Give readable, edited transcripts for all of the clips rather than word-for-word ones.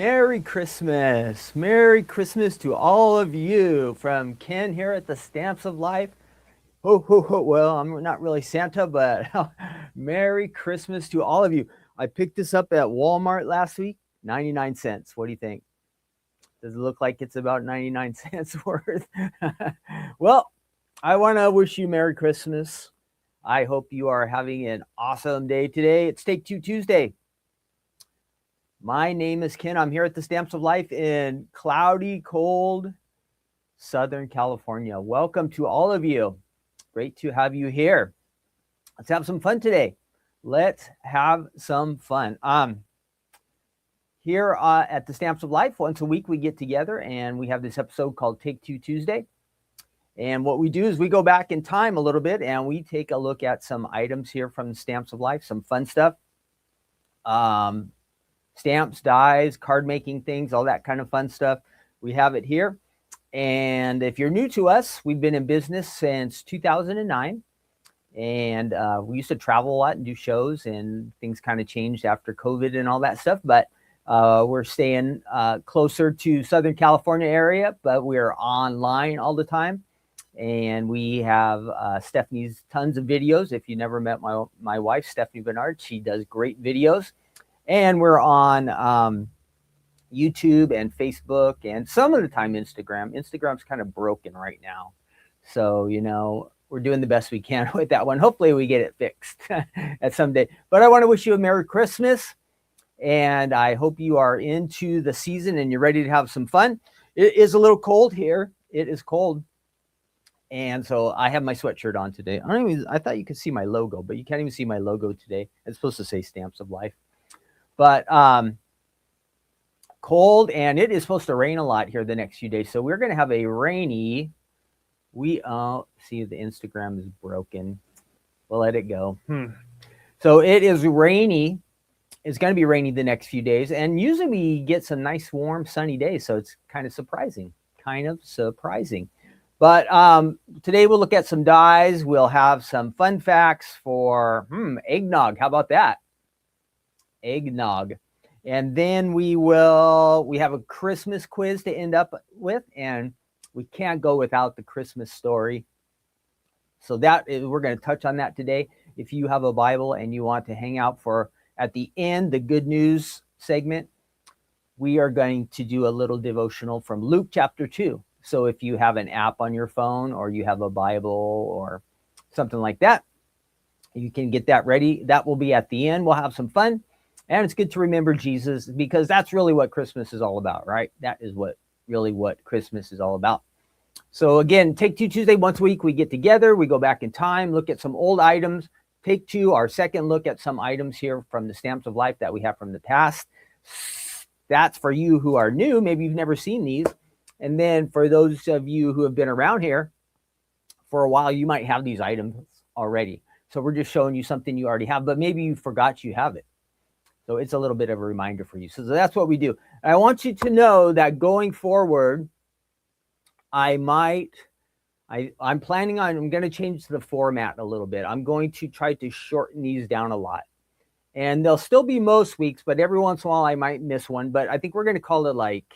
Merry Christmas. Merry Christmas to all of you from Ken here at the Stamps of Life. Ho, ho, ho. Well, I'm not really Santa, but Merry Christmas to all of you. I picked this up at Walmart last week, 99 cents. What do you think? Does it look like it's about 99 cents worth? Well, I want to wish you Merry Christmas. I hope you are having an awesome day today. It's Take Two Tuesday. My name is Ken. I'm here at the Stamps of Life in cloudy, cold Southern California. Welcome to all of you. Great to have you here. Let's have some fun today. Let's have some fun. Here at the Stamps of Life, once a week we get together and we have this episode called Take Two Tuesday. And what we do is we go back in time a little bit and we take a look at some items here from the Stamps of Life, some fun stuff. Stamps, dies, card making things, all that kind of fun stuff. We have it here. And if you're new to us, we've been in business since 2009. And we used to travel a lot and do shows, and things kind of changed after COVID and all that stuff. But we're staying closer to Southern California area, but we're online all the time. And we have Stephanie's tons of videos. If you never met my wife, Stephanie Bernard, she does great videos. And we're on YouTube and Facebook and some of the time Instagram. Instagram's kind of broken right now. So, we're doing the best we can with that one. Hopefully we get it fixed at some day. But I want to wish you a Merry Christmas. And I hope you are into the season and you're ready to have some fun. It is a little cold here. It is cold. And so I have my sweatshirt on today. I thought you could see my logo, but you can't even see my logo today. It's supposed to say Stamps of Life. But cold, and it is supposed to rain a lot here the next few days. So we're going to have a rainy, see the Instagram is broken. We'll let it go. So it is rainy. It's going to be rainy the next few days. And usually we get some nice, warm, sunny days. So it's kind of surprising. But today we'll look at some dies. We'll have some fun facts for eggnog. How about that? Eggnog. And then we have a Christmas quiz to end up with, and we can't go without the Christmas story. So we're going to touch on that today. If you have a Bible and you want to hang out for at the end, the good news segment, we are going to do a little devotional from Luke chapter 2. So if you have an app on your phone or you have a Bible or something like that, you can get that ready. That will be at the end. We'll have some fun. And it's good to remember Jesus, because that's really what Christmas is all about, right? That is what Christmas is all about. So again, Take Two Tuesday, once a week, we get together, we go back in time, look at some old items. Take Two, our second look at some items here from the Stamps of Life that we have from the past. That's for you who are new. Maybe you've never seen these. And then for those of you who have been around here for a while, you might have these items already. So we're just showing you something you already have, but maybe you forgot you have it. So it's a little bit of a reminder for you. So that's what we do. And I want you to know that going forward, I'm going to change the format a little bit. I'm going to try to shorten these down a lot. And they'll still be most weeks, but every once in a while I might miss one. But I think we're going to call it like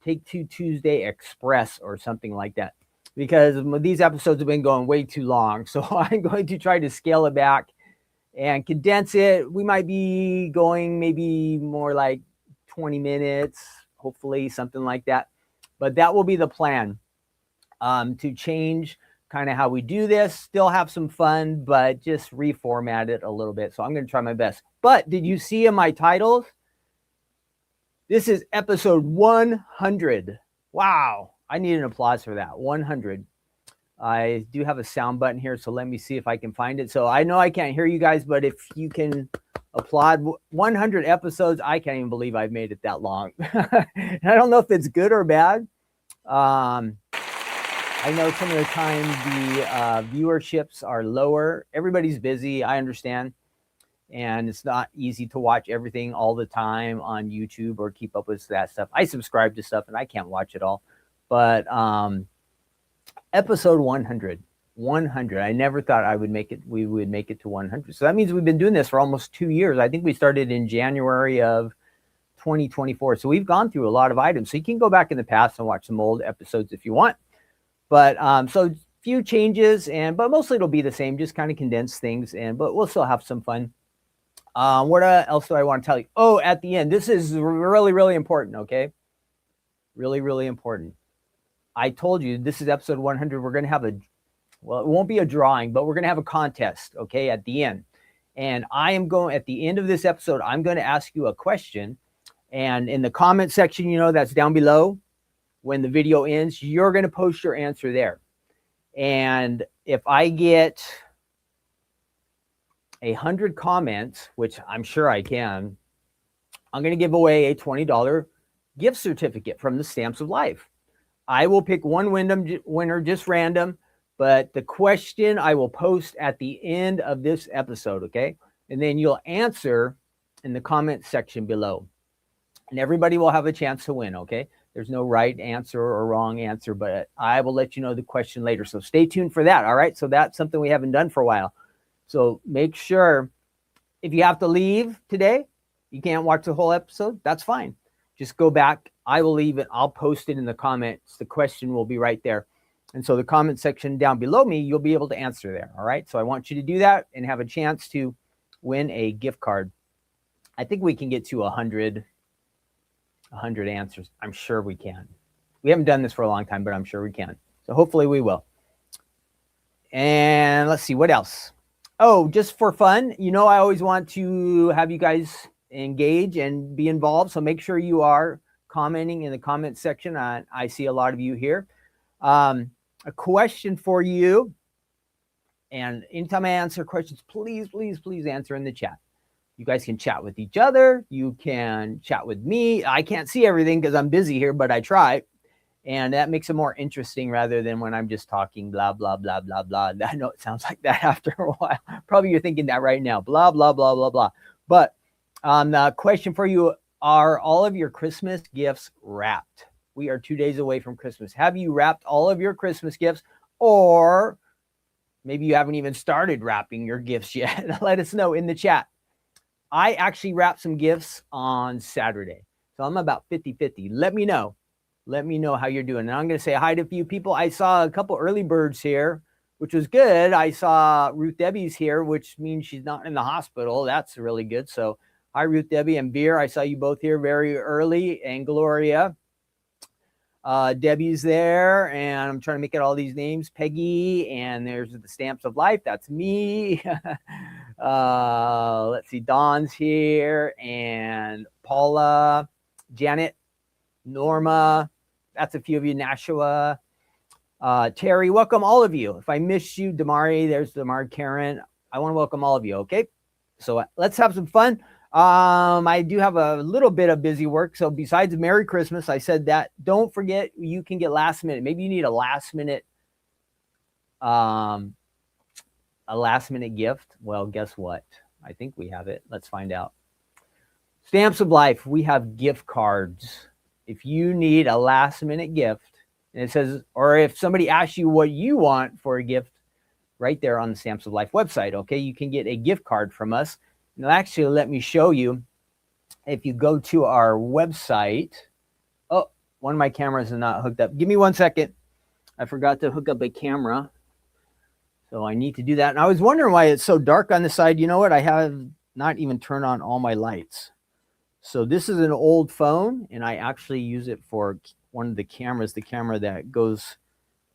Take Two Tuesday Express or something like that, because these episodes have been going way too long. So I'm going to try to scale it back and condense it. We might be going maybe more like 20 minutes, hopefully something like that. But that will be the plan, to change kind of how we do this, still have some fun, but just reformat it a little bit. So I'm going to try my best. But did you see in my titles? This is episode 100. Wow. I need an applause for that. 100. I do have a sound button here, so let me see if I can find it. So I know I can't hear you guys, but if you can applaud 100 episodes, I can't even believe I've made it that long. I don't know if it's good or bad. I know some of the time the viewerships are lower. Everybody's busy, I understand. And it's not easy to watch everything all the time on YouTube or keep up with that stuff. I subscribe to stuff and I can't watch it all. But episode 100. I never thought we would make it to 100. So that means we've been doing this for almost 2 years. I think we started in January of 2024. So we've gone through a lot of items. So you can go back in the past and watch some old episodes if you want. But so few changes, but mostly it'll be the same, just kind of condense things, but we'll still have some fun. What else do I want to tell you? Oh, at the end, this is really, really important, okay? Really, really important. I told you this is episode 100. We're going to have well, it won't be a drawing, but we're going to have a contest, okay, at the end. And at the end of this episode, I'm going to ask you a question. And in the comment section, that's down below, when the video ends, you're going to post your answer there. And if I get 100 comments, which I'm sure I can, I'm going to give away a $20 gift certificate from the Stamps of Life. I will pick one winner, just random, but the question I will post at the end of this episode, okay? And then you'll answer in the comment section below. And everybody will have a chance to win, okay? There's no right answer or wrong answer, but I will let you know the question later. So stay tuned for that, all right? So that's something we haven't done for a while. So make sure, if you have to leave today, you can't watch the whole episode, that's fine. Just go back. I will leave it. I'll post it in the comments. The question will be right there. And so the comment section down below me, you'll be able to answer there, all right? So I want you to do that and have a chance to win a gift card. I think we can get to 100 answers. I'm sure we can. We haven't done this for a long time, but I'm sure we can. So hopefully we will. And let's see, what else? Oh, just for fun, I always want to have you guys engage and be involved. So make sure you are commenting in the comment section. I see a lot of you here. A question for you. And anytime I answer questions, please, please, please answer in the chat. You guys can chat with each other. You can chat with me. I can't see everything because I'm busy here, but I try. And that makes it more interesting rather than when I'm just talking blah, blah, blah, blah, blah. I know it sounds like that after a while. Probably you're thinking that right now. Blah, blah, blah, blah, blah. But the question for you, are all of your Christmas gifts wrapped? We are 2 days away from Christmas. Have you wrapped all of your Christmas gifts? Or maybe you haven't even started wrapping your gifts yet. Let us know in the chat. I actually wrapped some gifts on Saturday. So I'm about 50-50. Let me know. Let me know how you're doing. And I'm going to say hi to a few people. I saw a couple early birds here, which was good. I saw Ruth Debbie's here, which means she's not in the hospital. That's really good. So hi, Ruth Debbie and Beer. I saw you both here very early. And Gloria. Debbie's there. And I'm trying to make out all these names. Peggy. And there's the Stamps of Life. That's me. Let's see. Dawn's here. And Paula. Janet. Norma. That's a few of you. Nashua. Terry. Welcome all of you. If I missed you, Damari. There's Damari. Karen. I want to welcome all of you. Okay. So let's have some fun. I do have a little bit of busy work. So besides Merry Christmas, I said that. Don't forget, you can get last minute. Maybe you need a last minute gift. Well, guess what? I think we have it. Let's find out. Stamps of Life. We have gift cards. If you need a last minute gift, and it says, or if somebody asks you what you want for a gift, right there on the Stamps of Life website, okay, you can get a gift card from us. Now, actually, let me show you. If you go to our website, oh, one of my cameras is not hooked up. Give me 1 second. I forgot to hook up a camera. So I need to do that. And I was wondering why it's so dark on the side. You know what? I have not even turned on all my lights. So this is an old phone, and I actually use it for one of the cameras, the camera that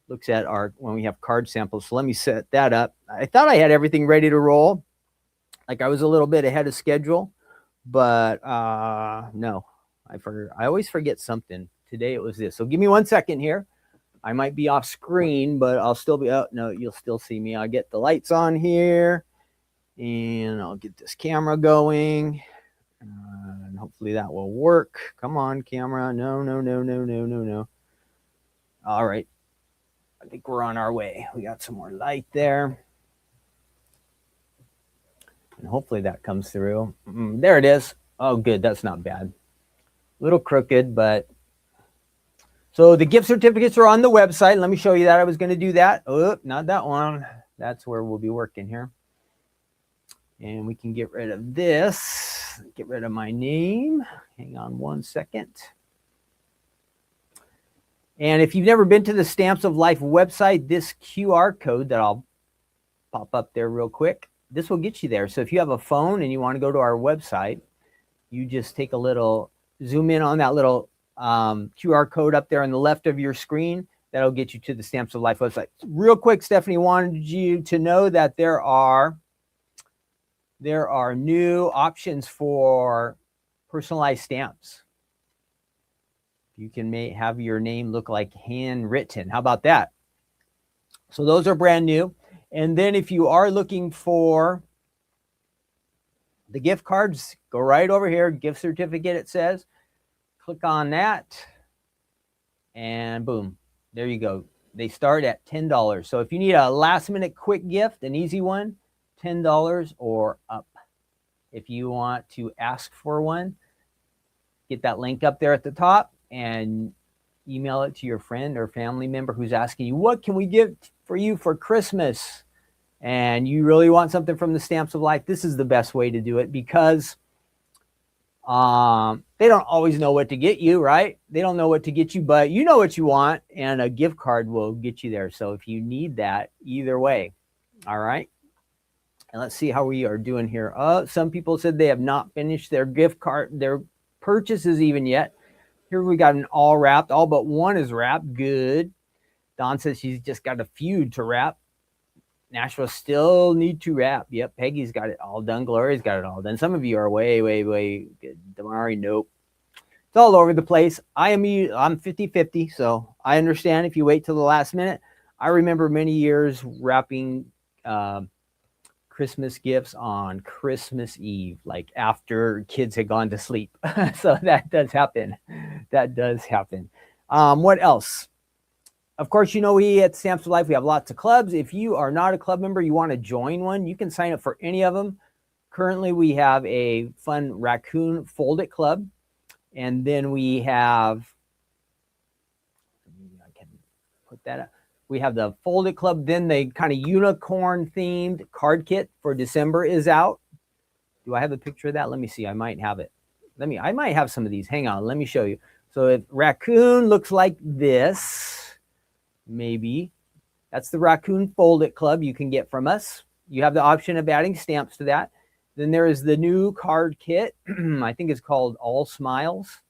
looks at when we have card samples. So let me set that up. I thought I had everything ready to roll. Like I was a little bit ahead of schedule, but no, I always forget something. Today it was this. So give me 1 second here. I might be off screen, but I'll still be out. No, you'll still see me. I'll get the lights on here, and I'll get this camera going, and hopefully that will work. Come on, camera. No. All right. I think we're on our way. We got some more light there. And hopefully that comes through. There it is. Oh, good. That's not bad. A little crooked, but. So the gift certificates are on the website. Let me show you that. I was going to do that. Oh, not that one. That's where we'll be working here. And we can get rid of this. get rid of my name. Hang on 1 second. And if you've never been to the Stamps of Life website, this QR code that I'll pop up there real quick, this will get you there. So if you have a phone and you want to go to our website, you just take a little zoom in on that little QR code up there on the left of your screen. That'll get you to the Stamps of Life website. Real quick, Stephanie wanted you to know that there are new options for personalized stamps. You can have your name look like handwritten. How about that? So those are brand new. And then if you are looking for the gift cards, go right over here, gift certificate it says. Click on that and boom, there you go. They start at $10. So if you need a last minute quick gift, an easy one, $10 or up. If you want to ask for one, get that link up there at the top and email it to your friend or family member who's asking you, what can we give for you for Christmas? And you really want something from the Stamps of Life. This is the best way to do it because they don't always know what to get you, right? They don't know what to get you, but you know what you want, and a gift card will get you there. So if you need that, either way, all right? And let's see how we are doing here. Some people said they have not finished their gift card, their purchases even yet. Here we got an all wrapped. All but one is wrapped. Good. Dawn says she's just got a few to wrap. Nashville still need to wrap. Yep, Peggy's got it all done. Gloria's got it all done. Some of you are way good. Damari, nope. It's all over the place. I'm 50-50, so I understand if you wait till the last minute. I remember many years wrapping Christmas gifts on Christmas Eve, like after kids had gone to sleep. So that does happen. That does happen. What else? Of course, you know, we at Stamps of Life, we have lots of clubs. If you are not a club member, you want to join one, you can sign up for any of them. Currently, we have a fun raccoon fold it club. And then we have, I can put that up. We have the fold it club. Then the kind of unicorn themed card kit for December is out. Do I have a picture of that? Let me see. I might have it. I might have some of these. Hang on. Let me show you. So if raccoon looks like this, maybe that's the raccoon fold it club you can get from us. You have the option of adding stamps to that. Then there is the new card kit. I think it's called All Smiles.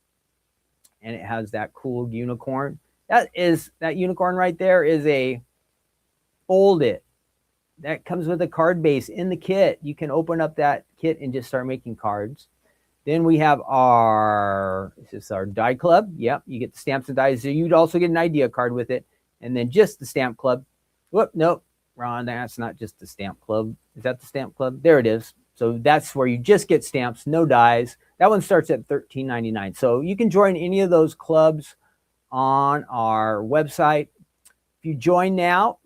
And it has that cool unicorn. That unicorn right there is a fold it. That comes with a card base in the kit. You can open up that kit and just start making cards. Then we have our die club. Yep, you get the stamps and dies. So you'd also get an idea card with it. And then just the stamp club. Whoop, nope, Ron, that's not just the stamp club. Is that the stamp club? There it is. So that's where you just get stamps, no dies. That one starts at $13.99. So you can join any of those clubs on our website. If you join now,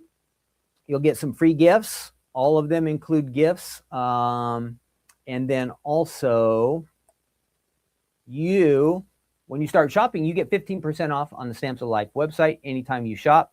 you'll get some free gifts. All of them include gifts. And then also, when you start shopping, you get 15% off on the Stamps of Life website anytime you shop.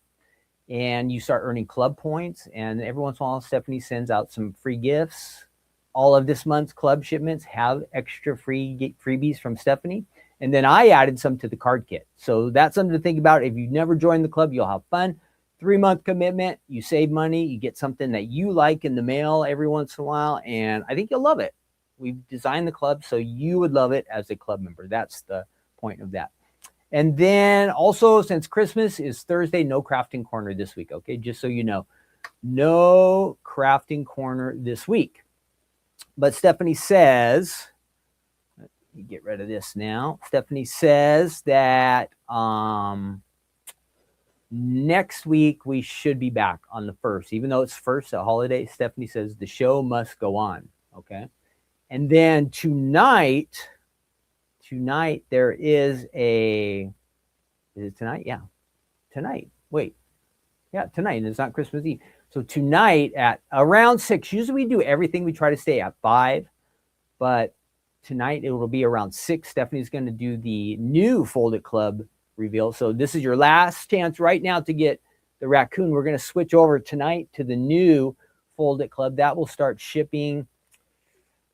And you start earning club points. And every once in a while, Stephanie sends out some free gifts. All of this month's club shipments have extra freebies from Stephanie. And then I added some to the card kit. So that's something to think about. If you've never joined the club, you'll have fun. 3-month commitment. You save money. You get something that you like in the mail every once in a while. And I think you'll love it. We've designed the club so you would love it as a club member. That's the point of that. And then also, since Christmas is Thursday, no crafting corner this week. Okay, just so you know. No crafting corner this week. But Stephanie says, let me get rid of this now. Stephanie says that next week we should be back on the 1st. Even though it's first, a holiday, Stephanie says the show must go on. Okay. And then tonight there is is it tonight? Yeah. Tonight. Wait. Yeah, tonight. And it's not Christmas Eve. So tonight at around 6, usually we do everything. We try to stay at 5, but tonight it will be around 6. Stephanie's going to do the new Fold It Club reveal. So this is your last chance right now to get the raccoon. We're going to switch over tonight to the new Fold It Club. That will start shipping.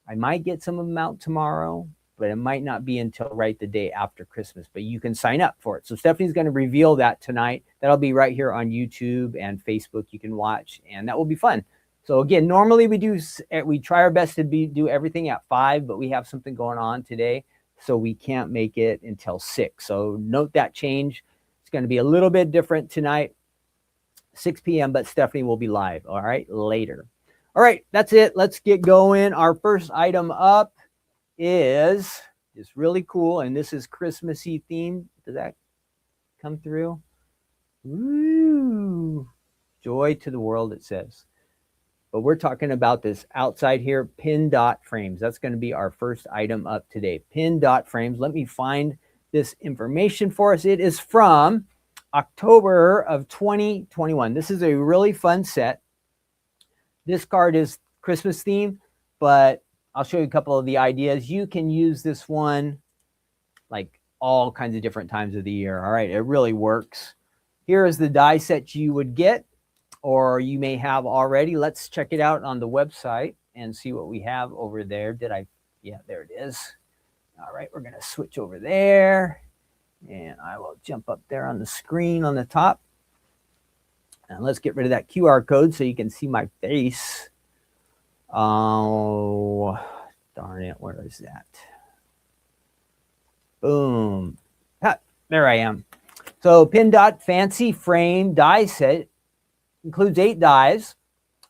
I might get some of them out tomorrow, but it might not be until right the day after Christmas, but you can sign up for it. So Stephanie's going to reveal that tonight. That'll be right here on YouTube and Facebook. You can watch, and that will be fun. So again, normally we try our best to do everything at 5, but we have something going on today, so we can't make it until 6. So note that change. It's going to be a little bit different tonight, 6 p.m., but Stephanie will be live, all right, later. All right, that's it. Let's get going. Our first item up is really cool, and this is Christmassy themed. Does that come through? Woo! Joy to the world, it says. But we're talking about this outside here, pin dot frames. That's going to be our first item up today. Pin dot frames. Let me find this information for us. It is from October of 2021. This is a really fun set. This card is Christmas themed, but I'll show you a couple of the ideas. You can use this one like all kinds of different times of the year. All right, it really works. Here is the die set you would get, or you may have already. Let's check it out on the website and see what we have over there. Yeah, there it is. All right, we're gonna switch over there, and I will jump up there on the screen on the top. And let's get rid of that QR code so you can see my face. Oh, darn it, where is that? Boom. Ah, there I am. So Pin Dot Fancy Frame die set includes 8 dies,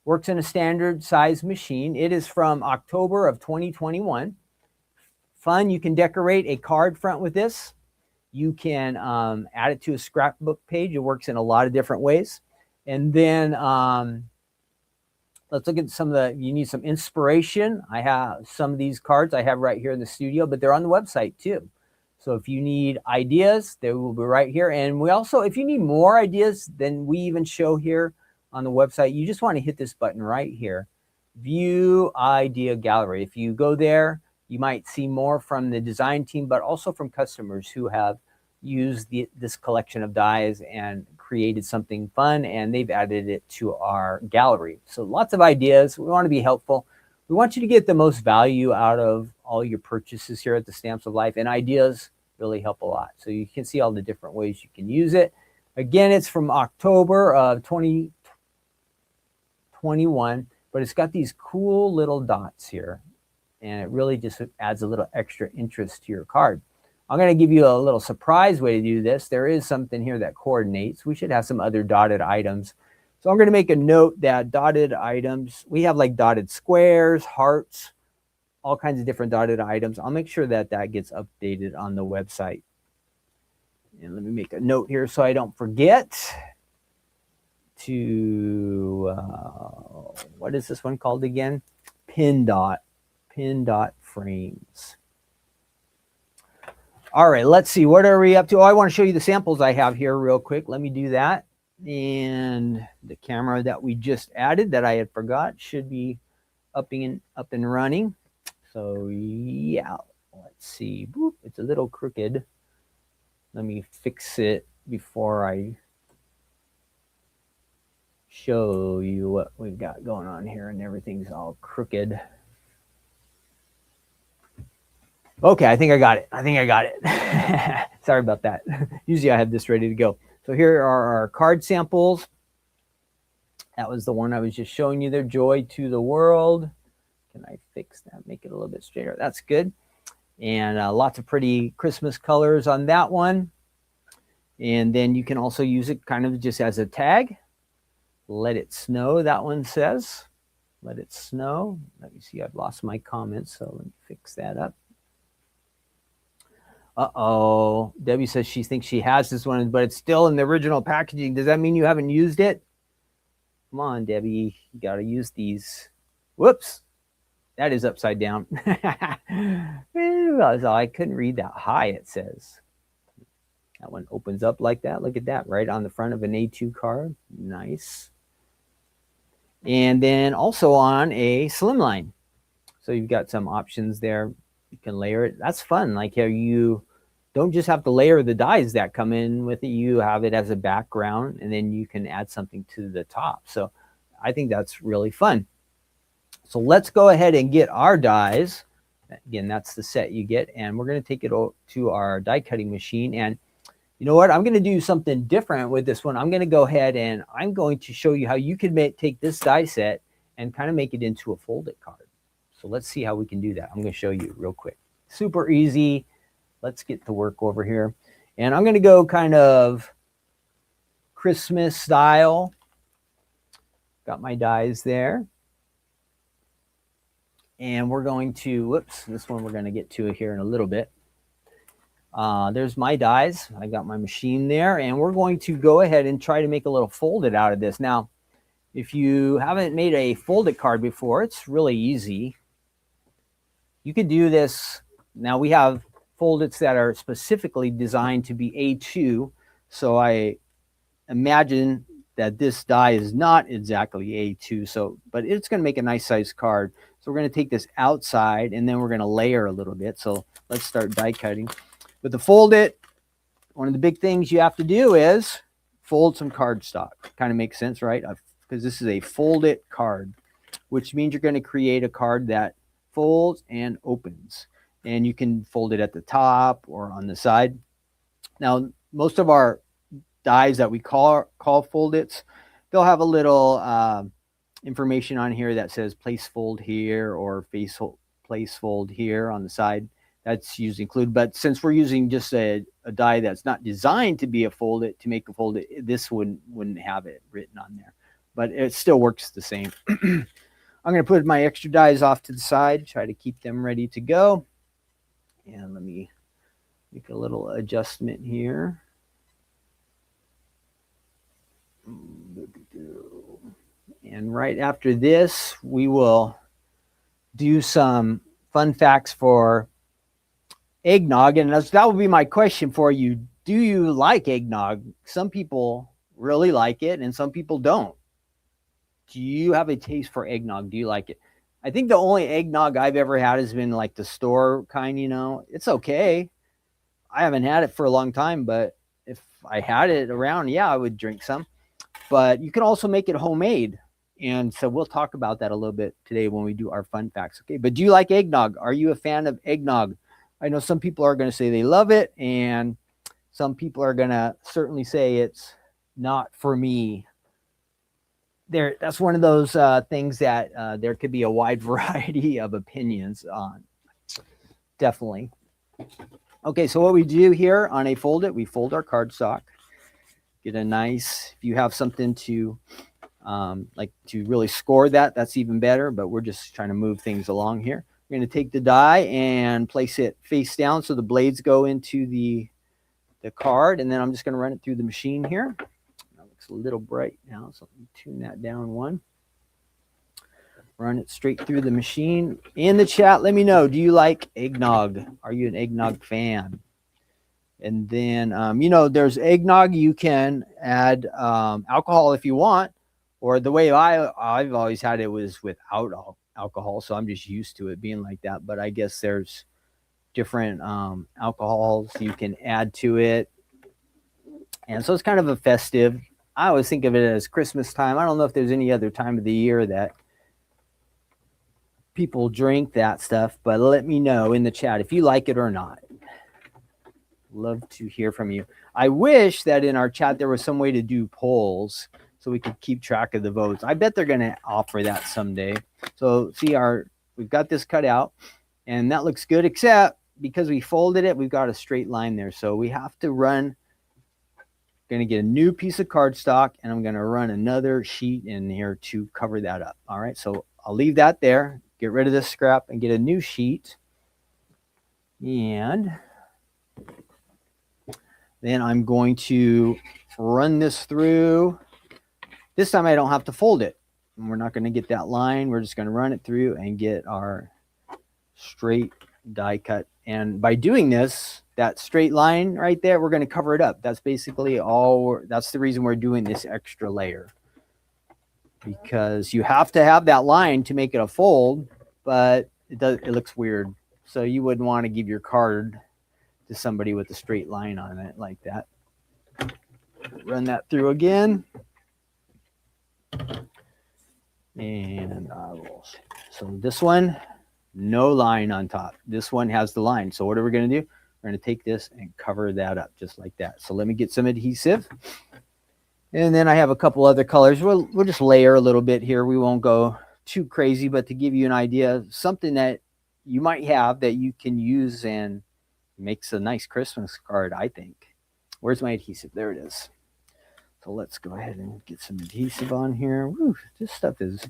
works in a standard size machine. It is from October of 2021. Fun, you can decorate a card front with this. You can add it to a scrapbook page. It works in a lot of different ways. And then let's look at some of you need some inspiration. I have some of these cards I have right here in the studio, but they're on the website too. So if you need ideas, they will be right here. And we also, if you need more ideas than we even show here on the website, you just want to hit this button right here, View Idea Gallery. If you go there, you might see more from the design team, but also from customers who have used this collection of dies and created something fun, and they've added it to our gallery. So lots of ideas. We want to be helpful. We want you to get the most value out of all your purchases here at the Stamps of Life, and ideas really help a lot. So you can see all the different ways you can use it. Again, it's from October of 2021, but it's got these cool little dots here, and it really just adds a little extra interest to your card. I'm going to give you a little surprise way to do this. There is something here that coordinates. We should have some other dotted items. So I'm going to make a note that dotted items, we have like dotted squares, hearts, all kinds of different dotted items. I'll make sure that that gets updated on the website. And let me make a note here so I don't forget to, what is this one called again? Pin dot frames. All right, let's see. What are we up to? Oh, I want to show you the samples I have here real quick. Let me do that. And the camera that we just added that I had forgot should be up and running. So yeah, let's see. Boop, it's a little crooked. Let me fix it before I show you what we've got going on here, and everything's all crooked. Okay, I think I got it. Sorry about that. Usually I have this ready to go. So here are our card samples. That was the one I was just showing you there, Joy to the World. Can I fix that, make it a little bit straighter? That's good. And lots of pretty Christmas colors on that one. And then you can also use it kind of just as a tag. Let it snow, that one says. Let it snow. Let me see, I've lost my comments, so let me fix that up. Uh-oh, Debbie says she thinks she has this one, but it's still in the original packaging. Does that mean you haven't used it? Come on, Debbie, you gotta use these. Whoops, that is upside down. I couldn't read that high, it says. That one opens up like that. Look at that, right on the front of an A2 card. Nice. And then also on a slimline. So you've got some options there. You can layer it. That's fun. Like how you don't just have to layer the dies that come in with it. You have it as a background, and then you can add something to the top. So I think that's really fun. So let's go ahead and get our dies. Again, that's the set you get. And we're going to take it to our die cutting machine. And you know what? I'm going to do something different with this one. I'm going to go ahead and I'm going to show you how you can take this die set and kind of make it into a folded card. So let's see how we can do that. I'm going to show you real quick. Super easy. Let's get to work over here. And I'm going to go kind of Christmas style. Got my dies there. And we're going to, whoops, this one we're going to get to here in a little bit. There's my dies. I got my machine there. And we're going to go ahead and try to make a little folded out of this. Now, if you haven't made a folded card before, it's really easy. You could do this. Now, we have foldeds that are specifically designed to be A2. So I imagine that this die is not exactly A2. But it's going to make a nice size card. So we're going to take this outside and then we're going to layer a little bit. So let's start die cutting. With the folded, one of the big things you have to do is fold some cardstock. Kind of makes sense, right? Because this is a folded card, which means you're going to create a card that folds and opens. And you can fold it at the top or on the side. Now, most of our dies that we call foldeds, they'll have a little information on here that says place fold here or place fold here on the side. That's usually included. But since we're using just a die that's not designed to be a folded, to make a folded, this wouldn't have it written on there. But it still works the same. I'm going to put my extra dies off to the side, try to keep them ready to go. And let me make a little adjustment here. And right after this, we will do some fun facts for eggnog. And that would be my question for you. Do you like eggnog? Some people really like it and some people don't. Do you have a taste for eggnog? Do you like it? I think the only eggnog I've ever had has been like the store kind, you know. It's okay. I haven't had it for a long time, but if I had it around, yeah, I would drink some. But you can also make it homemade. And so we'll talk about that a little bit today when we do our fun facts. Okay, but do you like eggnog? Are you a fan of eggnog? I know some people are going to say they love it, and some people are going to certainly say it's not for me. That's one of those things that there could be a wide variety of opinions on. Definitely. Okay, so what we do here on a folded, we fold our cardstock. Get a nice, if you have something to like to really score that, that's even better, but we're just trying to move things along here. We're going to take the die and place it face down so the blades go into the card, and then I'm just going to run it through the machine here. That looks a little bright now, so let me tune that down one. Run it straight through the machine. In the chat, let me know, do you like eggnog? Are you an eggnog fan? And then, you know, there's eggnog. You can add alcohol if you want, or the way I've always had it was without alcohol. So I'm just used to it being like that. But I guess there's different alcohols you can add to it. And so it's kind of a festive. I always think of it as Christmas time. I don't know if there's any other time of the year that people drink that stuff, but let me know in the chat if you like it or not. Love to hear from you. I wish that in our chat there was some way to do polls so we could keep track of the votes. I bet they're going to offer that someday. So see, we've got this cut out, and that looks good, except because we folded it, we've got a straight line there. So we have to run, going to get a new piece of cardstock, and I'm going to run another sheet in here to cover that up. All right, so I'll leave that there, get rid of this scrap, and get a new sheet. And then I'm going to run this through. This time I don't have to fold it. We're not going to get that line. We're just going to run it through and get our straight die cut. And by doing this, that straight line right there, we're going to cover it up. That's basically all. That's the reason we're doing this extra layer. Because you have to have that line to make it a fold, but it looks weird. So you wouldn't want to give your card to somebody with a straight line on it like that. Run that through again. And I will, so this one, no line on top. This one has the line. So what are we going to do? We're going to take this and cover that up just like that. So let me get some adhesive. And then I have a couple other colors. We'll just layer a little bit here. We won't go too crazy, but to give you an idea, something that you might have that you can use and makes a nice Christmas card, I think. Where's my adhesive? There it is. So let's go ahead and get some adhesive on here. Woo, this stuff is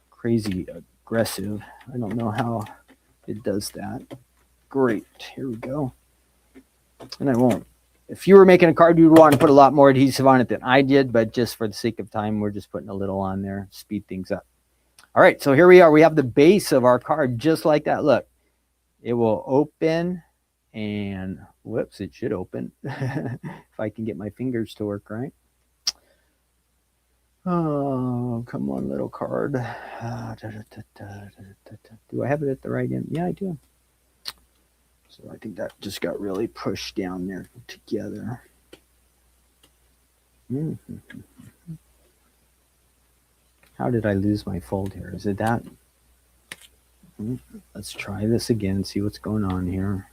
crazy aggressive. I don't know how it does that. Great. Here we go. And I won't. If you were making a card, you'd want to put a lot more adhesive on it than I did, but just for the sake of time, we're just putting a little on there, speed things up. All right, so here we are. We have the base of our card just like that. Look, it will open and whoops, it should open. If I can get my fingers to work right. Oh, come on, little card. Do I have it at the right end? Yeah, I do. So I think that just got really pushed down there together. How did I lose my fold here? Is it that? Let's try this again and see what's going on here.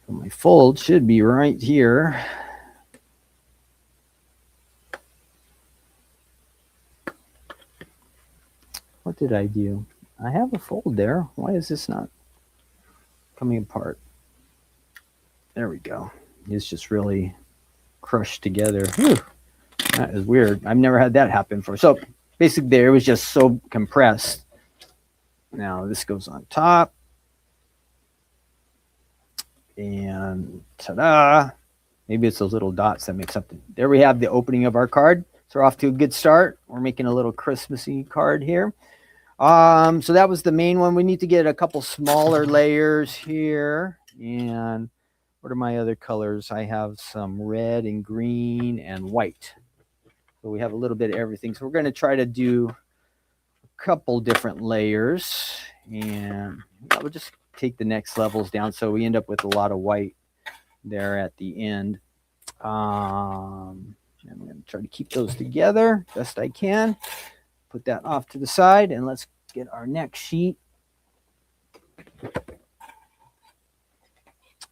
So my fold should be right here. What did I do? I have a fold there. Why is this not coming apart? There we go. It's just really crushed together. Whew. That is weird. I've never had that happen before. So basically there, it was just so compressed. Now this goes on top. And ta-da. Maybe it's those little dots that make something. There we have the opening of our card. So we're off to a good start. We're making a little Christmassy card here. So that was the main one. We need to get a couple smaller layers here. And what are my other colors? I have some red and green and white. So we have a little bit of everything. So we're going to try to do a couple different layers. And I will just take the next levels down so we end up with a lot of white there at the end. I'm going to try to keep those together best I can. Put that off to the side and let's get our next sheet.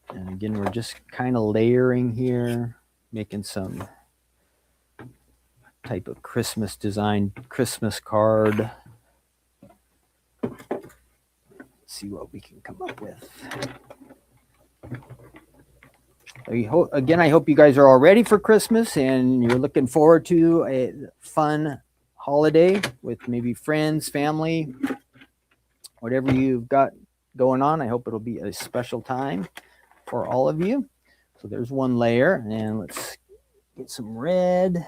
And again, we're just kind of layering here, making some type of Christmas design, Christmas card. Let's see what we can come up with. Again, I hope you guys are all ready for Christmas and you're looking forward to a fun holiday with maybe friends, family, whatever you've got going on. I hope it'll be a special time for all of you. So there's one layer, and let's get some red.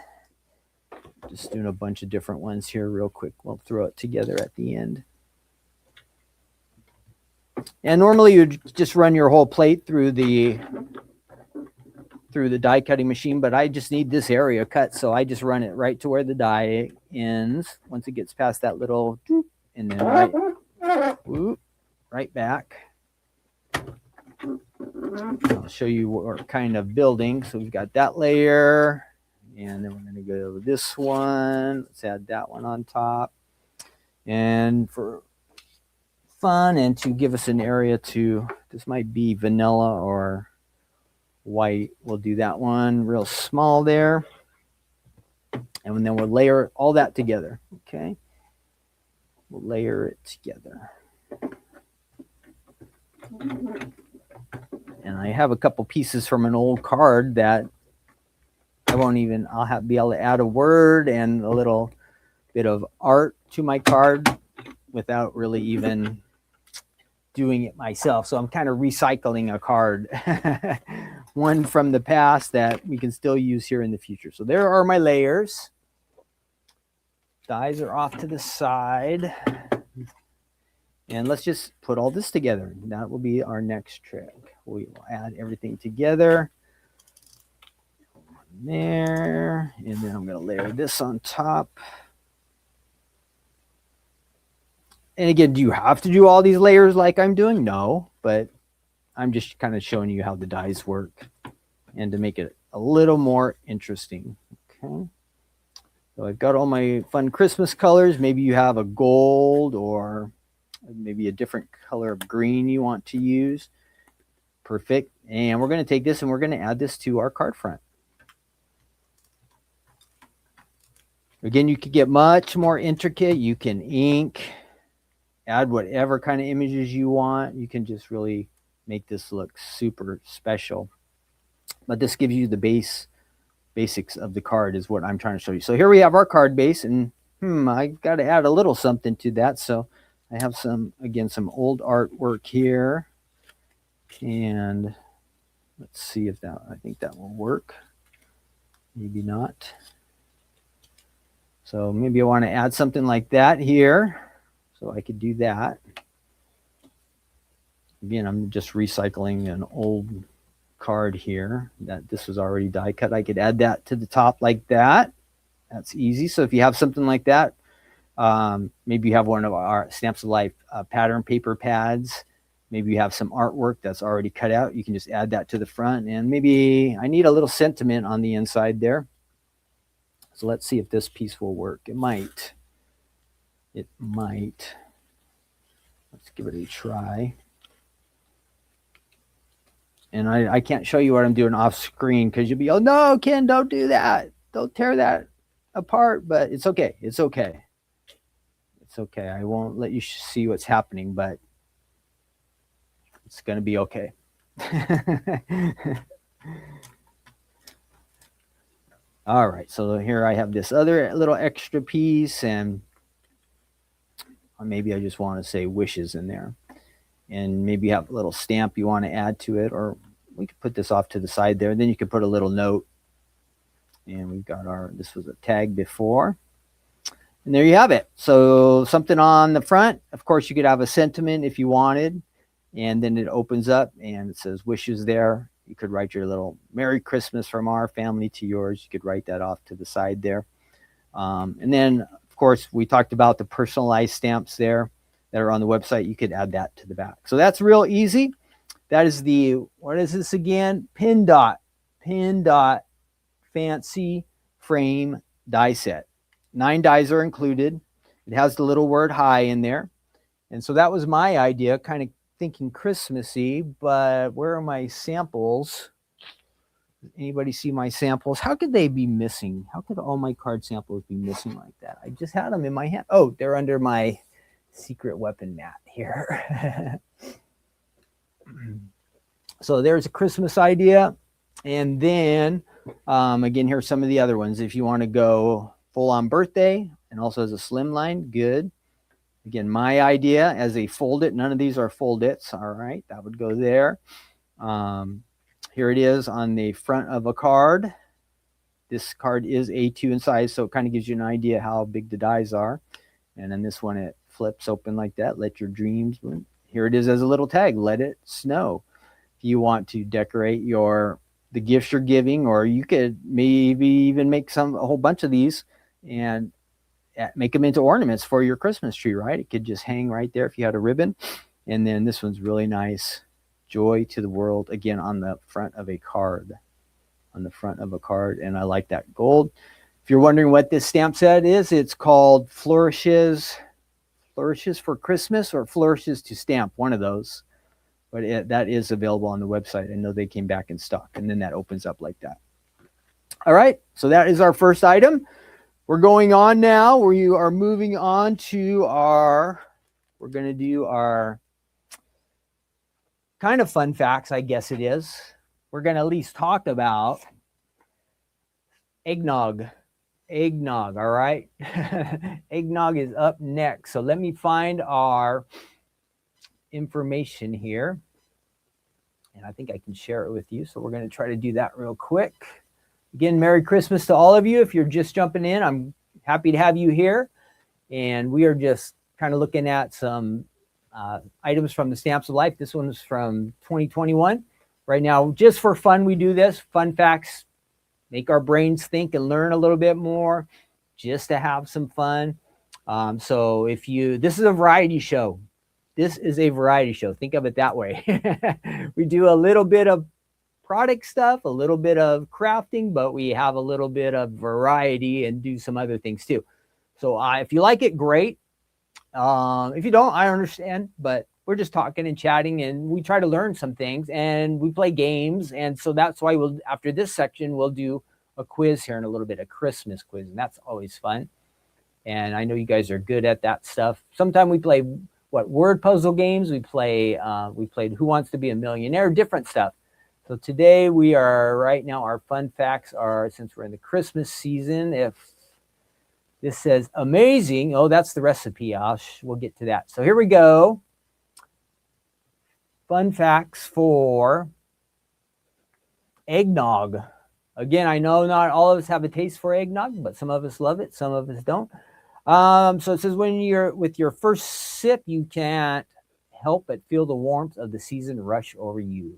Just doing a bunch of different ones here real quick. We'll throw it together at the end. And normally you'd just run your whole plate through the die cutting machine, but I just need this area cut, so I just run it right to where the die ends. Once it gets past that little doop, and then right back. I'll show you what we're kind of building. So we've got that layer, and then we're going to go to this one. Let's add that one on top. And for fun and to give us an area to, this might be vanilla or white, we'll do that one real small there, and then we'll layer all that together. Okay, we'll layer it together. And I have a couple pieces from an old card that I'll be able to add a word and a little bit of art to my card without really even doing it myself. So I'm kind of recycling a card, one from the past that we can still use here in the future. So there are my layers. Dies are off to the side. And let's just put all this together. That will be our next trick. We will add everything together. There. And then I'm going to layer this on top. And again, do you have to do all these layers like I'm doing? No, but I'm just kind of showing you how the dies work and to make it a little more interesting. Okay. So I've got all my fun Christmas colors. Maybe you have a gold or maybe a different color of green you want to use. Perfect. And we're going to take this and we're going to add this to our card front. Again, you could get much more intricate. You can ink, add whatever kind of images you want. You can just really make this look super special. But this gives you the basics of the card is what I'm trying to show you. So here we have our card base, and I've got to add a little something to that. So I have some old artwork here, and let's see if I think that will work. Maybe not. So maybe I want to add something like that here. So I could do that. Again, I'm just recycling an old card here that this was already die cut. I could add that to the top like that. That's easy. So if you have something like that, maybe you have one of our Stamps of Life pattern paper pads. Maybe you have some artwork that's already cut out. You can just add that to the front. And maybe I need a little sentiment on the inside there. So let's see if this piece will work. It might. It might. Let's give it a try. And I can't show you what I'm doing off screen because you'll be, oh no, Ken, don't do that. Don't tear that apart. But it's okay. It's okay. It's okay. I won't let you see what's happening, but it's going to be okay. All right. So here I have this other little extra piece, and maybe I just want to say wishes in there. And maybe you have a little stamp you want to add to it, or we could put this off to the side there. And then you could put a little note. And we've got this was a tag before. And there you have it. So something on the front. Of course, you could have a sentiment if you wanted. And then it opens up and it says wishes there. You could write your little Merry Christmas from our family to yours. You could write that off to the side there. And then, of course, we talked about the personalized stamps there that are on the website. You could add that to the back. So that's real easy. That is what is this again? Pin Dot Fancy Frame die set. 9 dies are included. It has the little word hi in there. And so that was my idea, kind of thinking Christmassy, but where are my samples? Does anybody see my samples? How could they be missing? How could all my card samples be missing like that? I just had them in my hand. Oh, they're under my secret weapon mat here. So there's a Christmas idea. And then again, here's some of the other ones. If you want to go full on birthday and also as a slimline, good. Again, my idea as a fold it. None of these are fold its. All right, that would go there. Here it is on the front of a card. This card is A2 in size, so it kind of gives you an idea how big the dies are. And then this one, it flips open like that. Let your dreams bloom. Here it is as a little tag. Let it snow. If you want to decorate the gifts you're giving, or you could maybe even make a whole bunch of these and make them into ornaments for your Christmas tree, right? It could just hang right there if you had a ribbon. And then this one's really nice. Joy to the world, again, on the front of a card. On the front of a card. And I like that gold. If you're wondering what this stamp set is, it's called Flourishes for Christmas or Flourishes to Stamp, one of those. But that is available on the website. I know they came back in stock. And then that opens up like that. All right. So that is our first item. We're going on now. We are moving on to we're going to do our kind of fun facts, I guess it is. We're going to at least talk about eggnog. Eggnog, all right? Eggnog is up next. So let me find our information here. And I think I can share it with you. So we're going to try to do that real quick. Again, Merry Christmas to all of you. If you're just jumping in, I'm happy to have you here. And we are just kind of looking at some items from the Stamps of Life. This one's from 2021. Right now, just for fun, we do this. Fun facts, make our brains think and learn a little bit more, just to have some fun. So this is a variety show. This is a variety show. Think of it that way. We do a little bit of product stuff, a little bit of crafting, but we have a little bit of variety and do some other things too. So if you like it, great. If you don't, I understand, but we're just talking and chatting, and we try to learn some things, and we play games. And so that's why after this section, we'll do a quiz here in a little bit, a Christmas quiz, and that's always fun. And I know you guys are good at that stuff. Sometimes we play word puzzle games. We played Who Wants to Be a Millionaire, different stuff. So today right now our fun facts are, since we're in the Christmas season, if this says amazing, that's the recipe. We'll get to that. So here we go. Fun facts for eggnog. Again, I know not all of us have a taste for eggnog, but some of us love it, some of us don't. So it says when you're with your first sip, you can't help but feel the warmth of the season rush over you.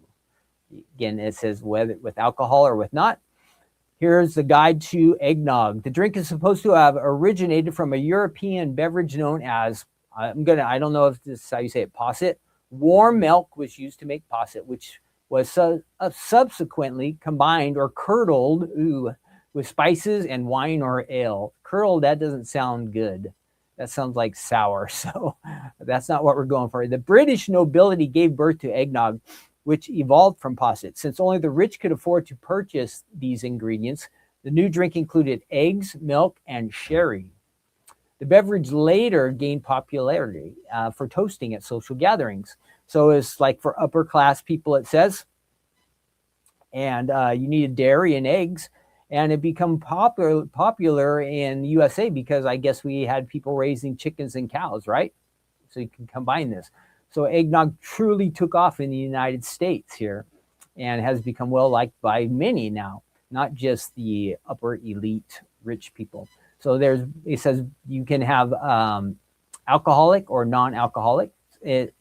Again, it says whether with alcohol or with not. Here's the guide to eggnog. The drink is supposed to have originated from a European beverage known as, I don't know if this is how you say it, posset. Warm milk was used to make posset, which was subsequently combined or curdled with spices and wine or ale. Curdled, that doesn't sound good. That sounds like sour, so that's not what we're going for. The British nobility gave birth to eggnog, which evolved from posset. Since only the rich could afford to purchase these ingredients, the new drink included eggs, milk, and sherry. The beverage later gained popularity for toasting at social gatherings. So it's like for upper class people, it says. And you needed dairy and eggs. And it became popular in the USA because I guess we had people raising chickens and cows, right? So you can combine this. So eggnog truly took off in the United States here and has become well liked by many now, not just the upper elite rich people. So it says you can have alcoholic or non-alcoholic,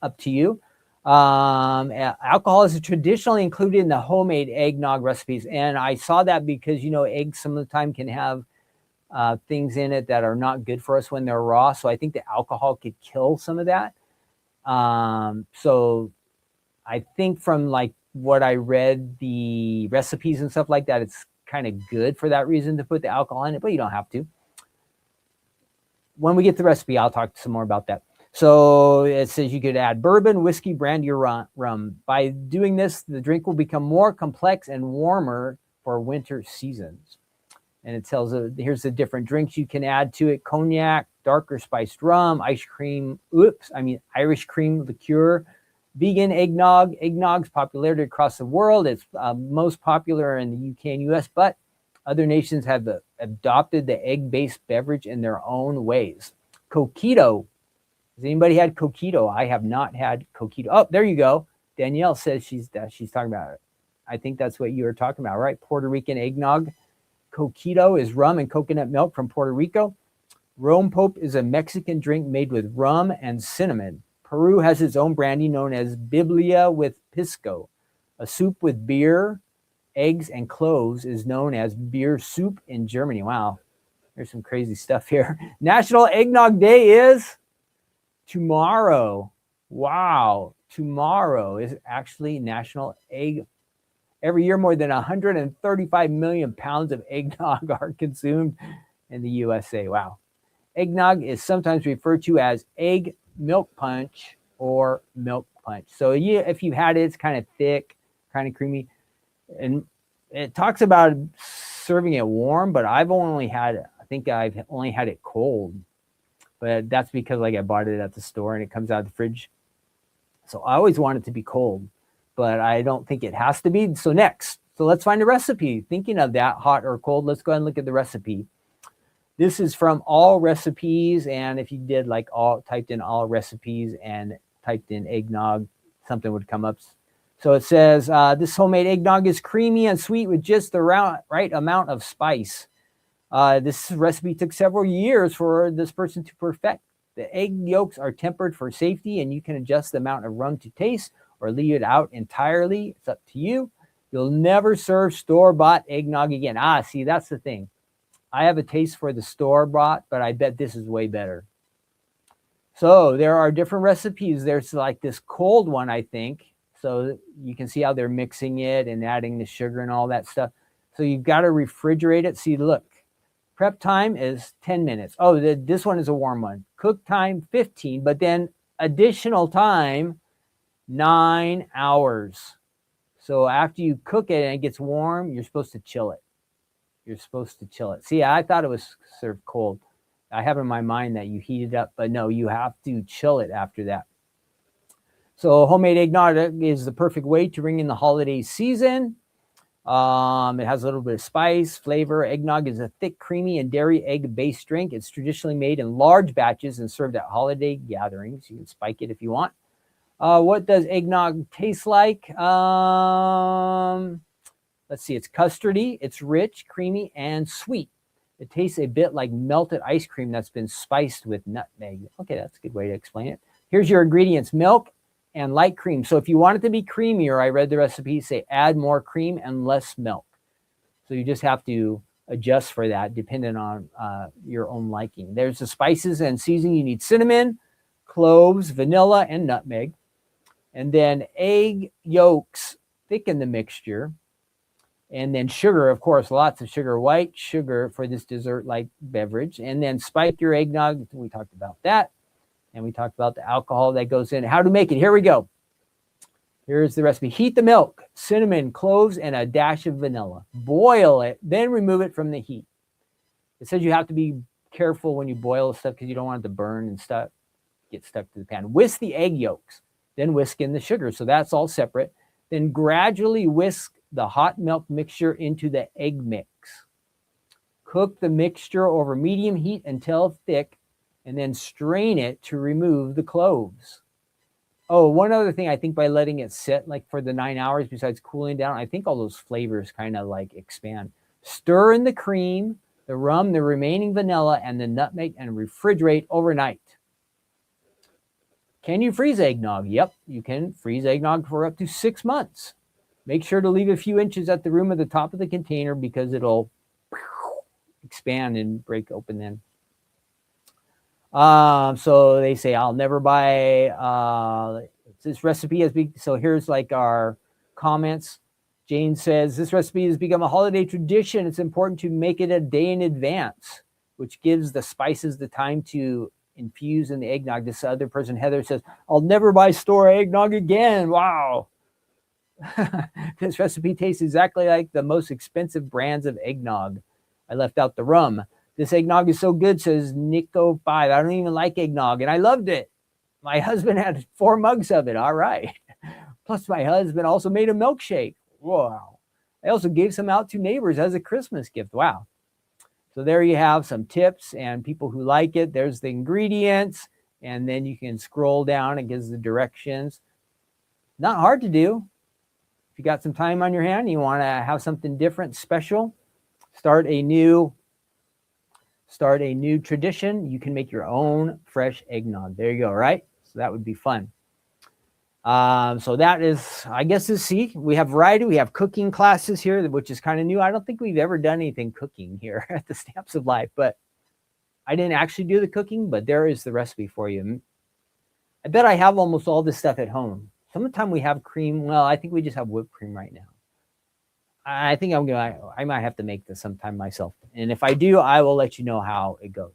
up to you. Alcohol is traditionally included in the homemade eggnog recipes. And I saw that because, eggs some of the time can have things in it that are not good for us when they're raw. So I think the alcohol could kill some of that. So I think from like what I read, the recipes and stuff like that, it's kind of good for that reason to put the alcohol in it, but you don't have to. When we get the recipe, I'll talk some more about that. So it says you could add bourbon, whiskey, brandy, or rum. By doing this, the drink will become more complex and warmer for winter seasons. And it tells here's the different drinks you can add to it: cognac, darker spiced rum, Irish cream liqueur, vegan eggnog. Eggnog's popularity across the world. It's most popular in the UK and US, but other nations have adopted the egg-based beverage in their own ways. Coquito. Has anybody had coquito? I have not had coquito. Oh, there you go. Danielle says she's talking about it. I think that's what you were talking about, right? Puerto Rican eggnog. Coquito is rum and coconut milk from Puerto Rico. Rome Pope is a Mexican drink made with rum and cinnamon. Peru has its own brandy known as Biblia with Pisco. A soup with beer, eggs, and cloves is known as beer soup in Germany. Wow, there's some crazy stuff here. National Eggnog Day is tomorrow. Wow, tomorrow is actually National Egg. Every year, more than 135 million pounds of eggnog are consumed in the USA. Wow. Eggnog is sometimes referred to as egg milk punch or milk punch. So if you've had it, it's kind of thick, kind of creamy. And it talks about serving it warm, but I've only had it cold. But that's because I bought it at the store and it comes out of the fridge. So I always want it to be cold, but I don't think it has to be. So let's find a recipe. Thinking of that, hot or cold, let's go ahead and look at the recipe. This is from All Recipes, and if you did typed in all recipes and typed in eggnog, something would come up. So it says, this homemade eggnog is creamy and sweet with just the right amount of spice. This recipe took several years for this person to perfect. The egg yolks are tempered for safety, and you can adjust the amount of rum to taste or leave it out entirely. It's up to you. You'll never serve store-bought eggnog again. See, that's the thing. I have a taste for the store-bought, but I bet this is way better. So there are different recipes. There's like this cold one, I think. So you can see how they're mixing it and adding the sugar and all that stuff. So you've got to refrigerate it. See, look, prep time is 10 minutes. Oh, this one is a warm one. Cook time 15, but then additional time 9 hours. So after you cook it and it gets warm, you're supposed to chill it. You're supposed to chill it. See, I thought it was served cold. I have in my mind that you heat it up, but no, you have to chill it after that. So homemade eggnog is the perfect way to ring in the holiday season. It has a little bit of spice, flavor. Eggnog is a thick, creamy, and dairy egg-based drink. It's traditionally made in large batches and served at holiday gatherings. You can spike it if you want. What does eggnog taste like? Let's see. It's custardy. It's rich, creamy, and sweet. It tastes a bit like melted ice cream that's been spiced with nutmeg. Okay, that's a good way to explain it. Here's your ingredients: milk and light cream. So if you want it to be creamier, I read the recipe say add more cream and less milk. So you just have to adjust for that depending on your own liking. There's the spices and seasoning. You need cinnamon, cloves, vanilla, and nutmeg. And then egg yolks thicken the mixture. And then sugar, of course, lots of sugar, white sugar for this dessert-like beverage. And then spike your eggnog. We talked about that. And we talked about the alcohol that goes in. How to make it. Here we go. Here's the recipe. Heat the milk, cinnamon, cloves, and a dash of vanilla. Boil it, then remove it from the heat. It says you have to be careful when you boil stuff because you don't want it to burn and stuff, get stuck to the pan. Whisk the egg yolks, then whisk in the sugar. So that's all separate. Then gradually whisk the hot milk mixture into the egg mix. Cook the mixture over medium heat until thick, and then strain it to remove the cloves. Oh, one other thing, I think by letting it sit like for the 9 hours, besides cooling down, I think all those flavors kind of like expand. Stir in the cream, the rum, the remaining vanilla, and the nutmeg, and refrigerate overnight. Can you freeze eggnog? Yep, you can freeze eggnog for up to 6 months. Make sure to leave a few inches at the rim of the top of the container because it'll expand and break open then. So they say, I'll never buy this recipe has been, so here's like our comments. Jane says, this recipe has become a holiday tradition. It's important to make it a day in advance, which gives the spices the time to infuse in the eggnog. This other person, Heather, says, I'll never buy store eggnog again. Wow. This recipe tastes exactly like the most expensive brands of eggnog. I left out the rum. This eggnog is so good, says Nico5. I don't even like eggnog, and I loved it. My husband had 4 mugs of it. All right. Plus, my husband also made a milkshake. Wow. I also gave some out to neighbors as a Christmas gift. Wow. So there you have some tips and people who like it. There's the ingredients, and then you can scroll down. It gives the directions. Not hard to do. If you got some time on your hand, you want to have something different, special, start a new tradition, you can make your own fresh eggnog. There you go, right? So that would be fun. So that is, I guess, see, we have variety. We have cooking classes here, which is kind of new. I don't think we've ever done anything cooking here at the Stamps of Life, but I didn't actually do the cooking, but there is the recipe for you. I bet I have almost all this stuff at home. Some of the time we have cream. Well, I think we just have whipped cream right now. I think I might have to make this sometime myself. And if I do, I will let you know how it goes.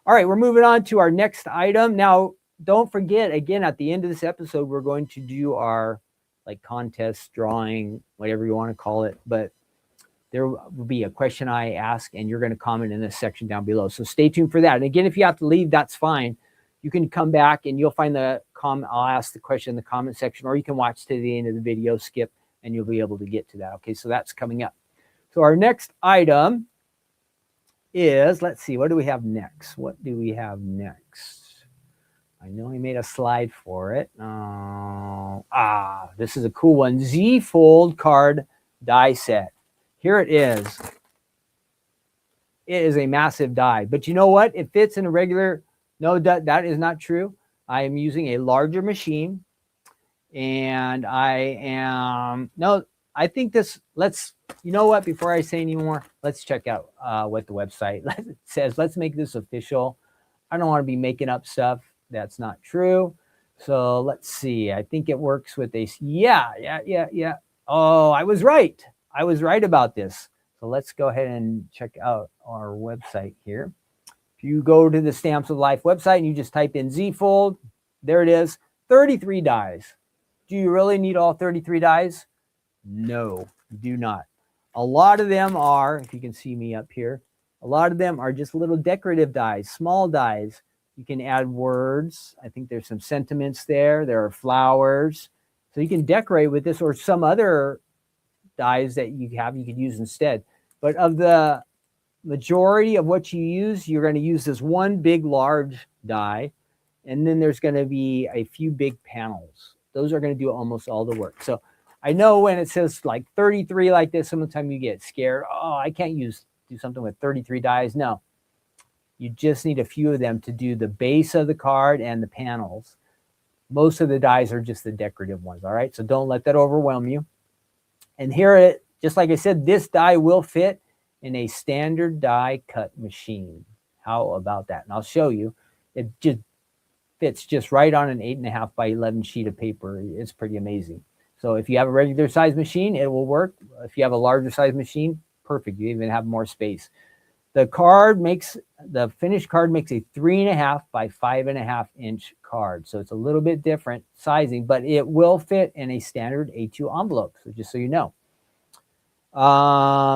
All right, we're moving on to our next item. Now, don't forget, again, at the end of this episode, we're going to do our like contest, drawing, whatever you want to call it. But there will be a question I ask, and you're going to comment in this section down below. So stay tuned for that. And again, if you have to leave, that's fine. You can come back and you'll find the comment. I'll ask the question in the comment section, or you can watch to the end of the video, skip, and you'll be able to get to that. Okay, so that's coming up. So our next item is, let's see, what do we have next? What do we have next? I know I made a slide for it. This is a cool one. Z-fold card die set. Here it is. It is a massive die. But you know what? It fits in a regular, no, that is not true. I am using a larger machine. And I think this, you know what, before I say any more, let's check out what the website says. Let's make this official. I don't want to be making up stuff that's not true. So let's see. I think it works with a, yeah. Oh, I was right. I was right about this. So let's go ahead and check out our website here. If you go to the Stamps of Life website and you just type in Z Fold, there it is, 33 dies. Do you really need all 33 dies? No, you do not. A lot of them are, if you can see me up here, a lot of them are just little decorative dies, small dies. You can add words. I think there's some sentiments there. There are flowers. So you can decorate with this or some other dies that you have you could use instead. But of the majority of what you use, you're going to use this one big large die, and then there's going to be a few big panels. Those are going to do almost all the work. So I know when it says like 33 like this, sometimes you get scared. Oh, I can't do something with 33 dies. No, you just need a few of them to do the base of the card and the panels. Most of the dies are just the decorative ones. All right, so don't let that overwhelm you. And here, just like I said, this die will fit in a standard die cut machine. How about that? And I'll show you. It just fits just right on an 8.5 by 11 sheet of paper. It's pretty amazing. So if you have a regular size machine, it will work. If you have a larger size machine, perfect. You even have more space. The finished card makes a 3.5 by 5.5 inch card. So it's a little bit different sizing, but it will fit in a standard A2 envelope. So just so you know.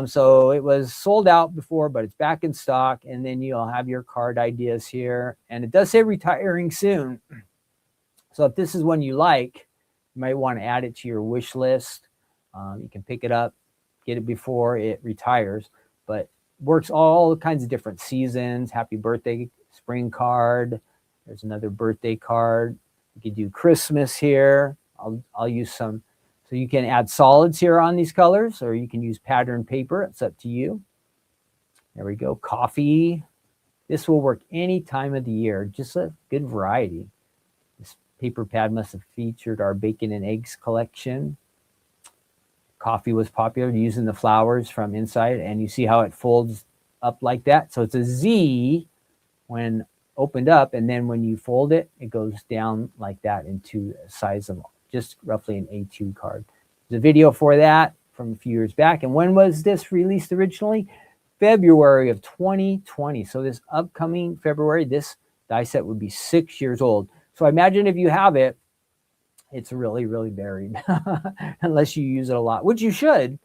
So it was sold out before, but it's back in stock. And then you'll have your card ideas here. And it does say retiring soon. So if this is one you like, you might want to add it to your wish list. You can pick it up, get it before it retires. But works all kinds of different seasons. Happy birthday, spring card. There's another birthday card. You could do Christmas here. I'll use some. So you can add solids here on these colors, or you can use pattern paper. It's up to you. There we go. Coffee. This will work any time of the year. Just a good variety. This paper pad must have featured our bacon and eggs collection. Coffee was popular, using the flowers from inside, and you see how it folds up like that. So it's a Z when opened up, and then when you fold it, it goes down like that into a size of just roughly an A2 card. There's a video for that from a few years back. And when was this released originally? February of 2020. So this upcoming February, this die set would be 6 years old. So I imagine if you have it, it's really, really buried unless you use it a lot, which you should.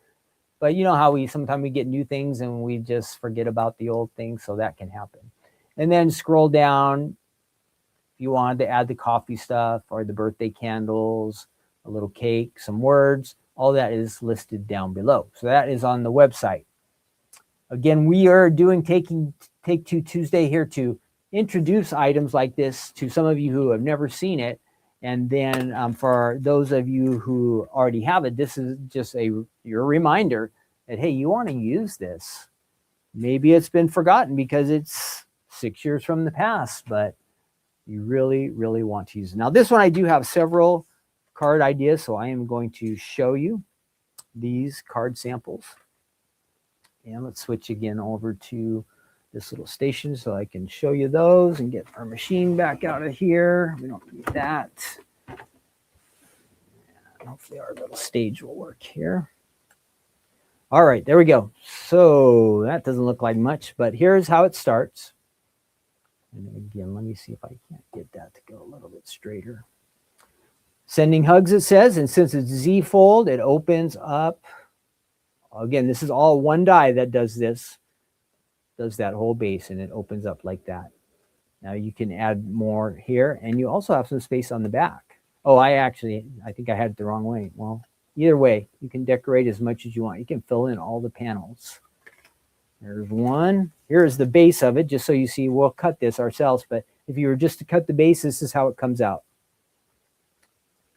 But you know how sometimes we get new things and we just forget about the old things. So that can happen. And then scroll down. If you wanted to add the coffee stuff or the birthday candles, a little cake, some words, all that is listed down below. So that is on the website. Again, we are doing Take Two Tuesday here to introduce items like this to some of you who have never seen it. And then for those of you who already have it, this is just your reminder that, hey, you want to use this. Maybe it's been forgotten because it's 6 years from the past, but you really, really want to use it. Now, this one, I do have several card ideas, so I am going to show you these card samples. And let's switch again over to this little station so I can show you those and get our machine back out of here. We don't need that. And hopefully our little stage will work here. All right, there we go. So that doesn't look like much, but here's how it starts. And again, let me see if I can't get that to go a little bit straighter. Sending hugs, it says, and since it's Z fold, it opens up. Again, this is all one die that does this. Does that whole base, and it opens up like that. Now you can add more here, and you also have some space on the back. Oh, I think I had it the wrong way. Well, either way, you can decorate as much as you want. You can fill in all the panels. There's one. Here's the base of it, just so you see. We'll cut this ourselves, but if you were just to cut the base, this is how it comes out.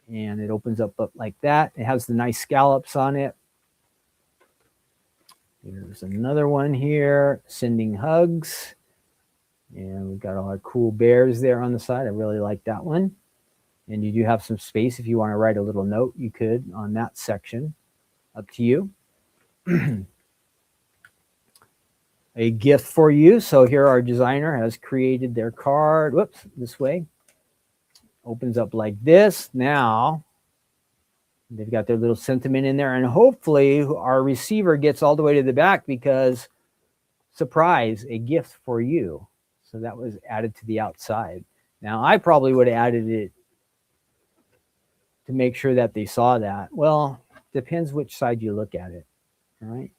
And it opens up like that. It has the nice scallops on it. There's another one here, sending hugs. And we've got all our cool bears there on the side. I really like that one. And you do have some space. If you want to write a little note, you could on that section. Up to you. A gift for you. So here our designer has created their card. Whoops, this way. Opens up like this. Now they've got their little sentiment in there, and hopefully our receiver gets all the way to the back because surprise, a gift for you. So that was added to the outside. Now I probably would have added it to make sure that they saw that. Well, depends which side you look at it. All right.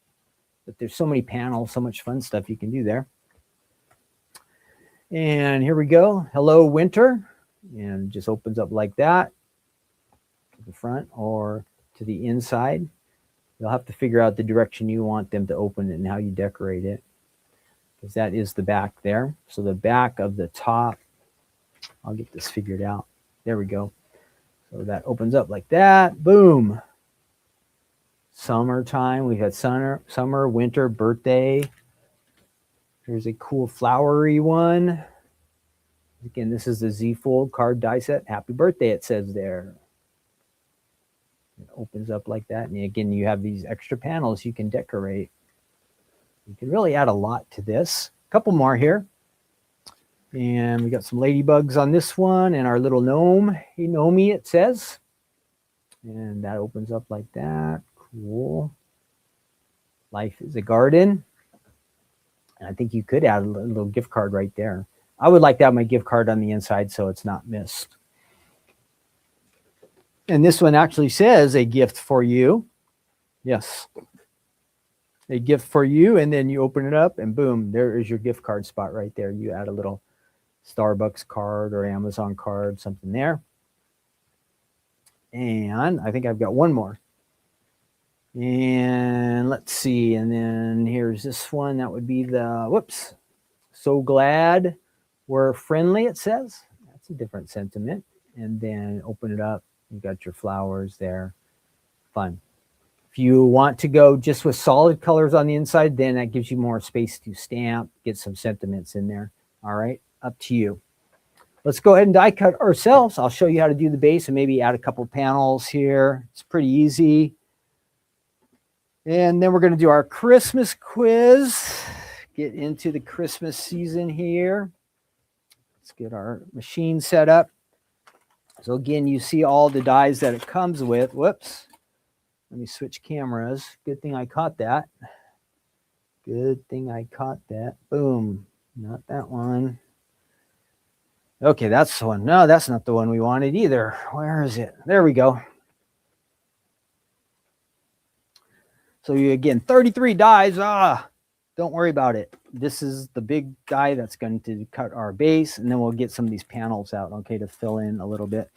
But there's so many panels, so much fun stuff you can do there. And here we go. Hello, winter. And just opens up like that to the front or to the inside. You'll have to figure out the direction you want them to open it and how you decorate it, because that is the back there. So the back of the top, I'll get this figured out. There we go. So that opens up like that. Boom. Summertime. We've had summer, winter, birthday. Here's a cool flowery one. Again, this is the Z-Fold card die set. Happy birthday, it says there. It opens up like that. And again, you have these extra panels you can decorate. You can really add a lot to this. A couple more here. And we got some ladybugs on this one and our little gnome. Hey, Nomi, it says. And that opens up like that. Cool. Life is a garden. And I think you could add a little gift card right there. I would like to have my gift card on the inside so it's not missed. And this one actually says a gift for you. Yes. A gift for you. And then you open it up and boom, there is your gift card spot right there. You add a little Starbucks card or Amazon card, something there. And I think I've got one more. And let's see. And then here's this one. That would be the, whoops. So glad we're friendly, it says. That's a different sentiment. And then open it up. You've got your flowers there. Fun. If you want to go just with solid colors on the inside, then that gives you more space to stamp, get some sentiments in there. All right, up to you. Let's go ahead and die cut ourselves. I'll show you how to do the base and maybe add a couple panels here. It's pretty easy. And then we're going to do our Christmas quiz. Get into the Christmas season here. Let's get our machine set up. So again, you see all the dies that it comes with. Whoops. Let me switch cameras. Good thing I caught that. Good thing I caught that. Boom. Not that one. Okay, that's the one. No, that's not the one we wanted either. Where is it? There we go. So you, again, 33 dies. Don't worry about it. This is the big die that's going to cut our base, and then we'll get some of these panels out, okay, to fill in a little bit.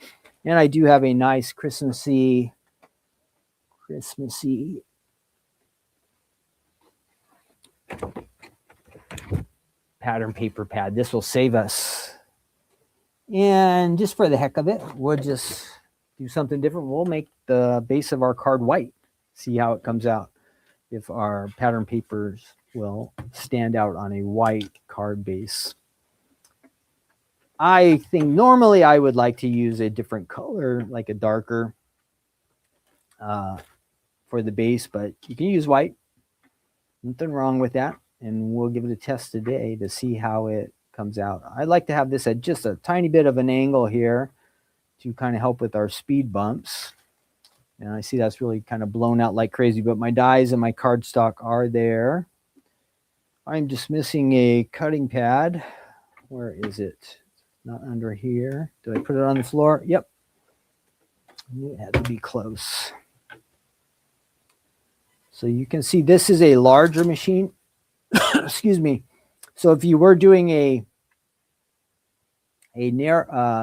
And I do have a nice Christmassy pattern paper pad. This will save us. And just for the heck of it, we'll just do something different. We'll make the base of our card white. See how it comes out. If our pattern papers will stand out on a white card base. I think normally I would like to use a different color, like a darker for the base, but you can use white. Nothing wrong with that. And we'll give it a test today to see how it comes out. I like to have this at just a tiny bit of an angle here to kind of help with our speed bumps. And I see that's really kind of blown out like crazy, but my dies and my cardstock are there. I'm just missing a cutting pad. Where is it? Not under here. Did I put it on the floor? Yep. It had to be close. So you can see this is a larger machine. Excuse me. So if you were doing a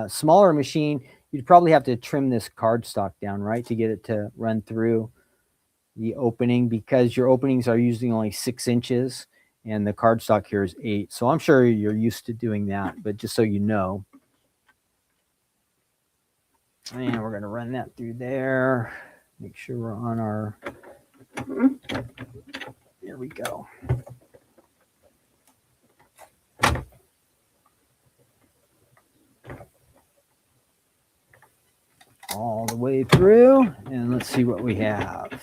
smaller machine, you'd probably have to trim this cardstock down, right, to get it to run through the opening, because your openings are usually only 6 inches and the cardstock here is 8. So I'm sure you're used to doing that, but just so you know. And we're going to run that through there. Make sure we're on our... There we go. All the way through, and let's see what we have.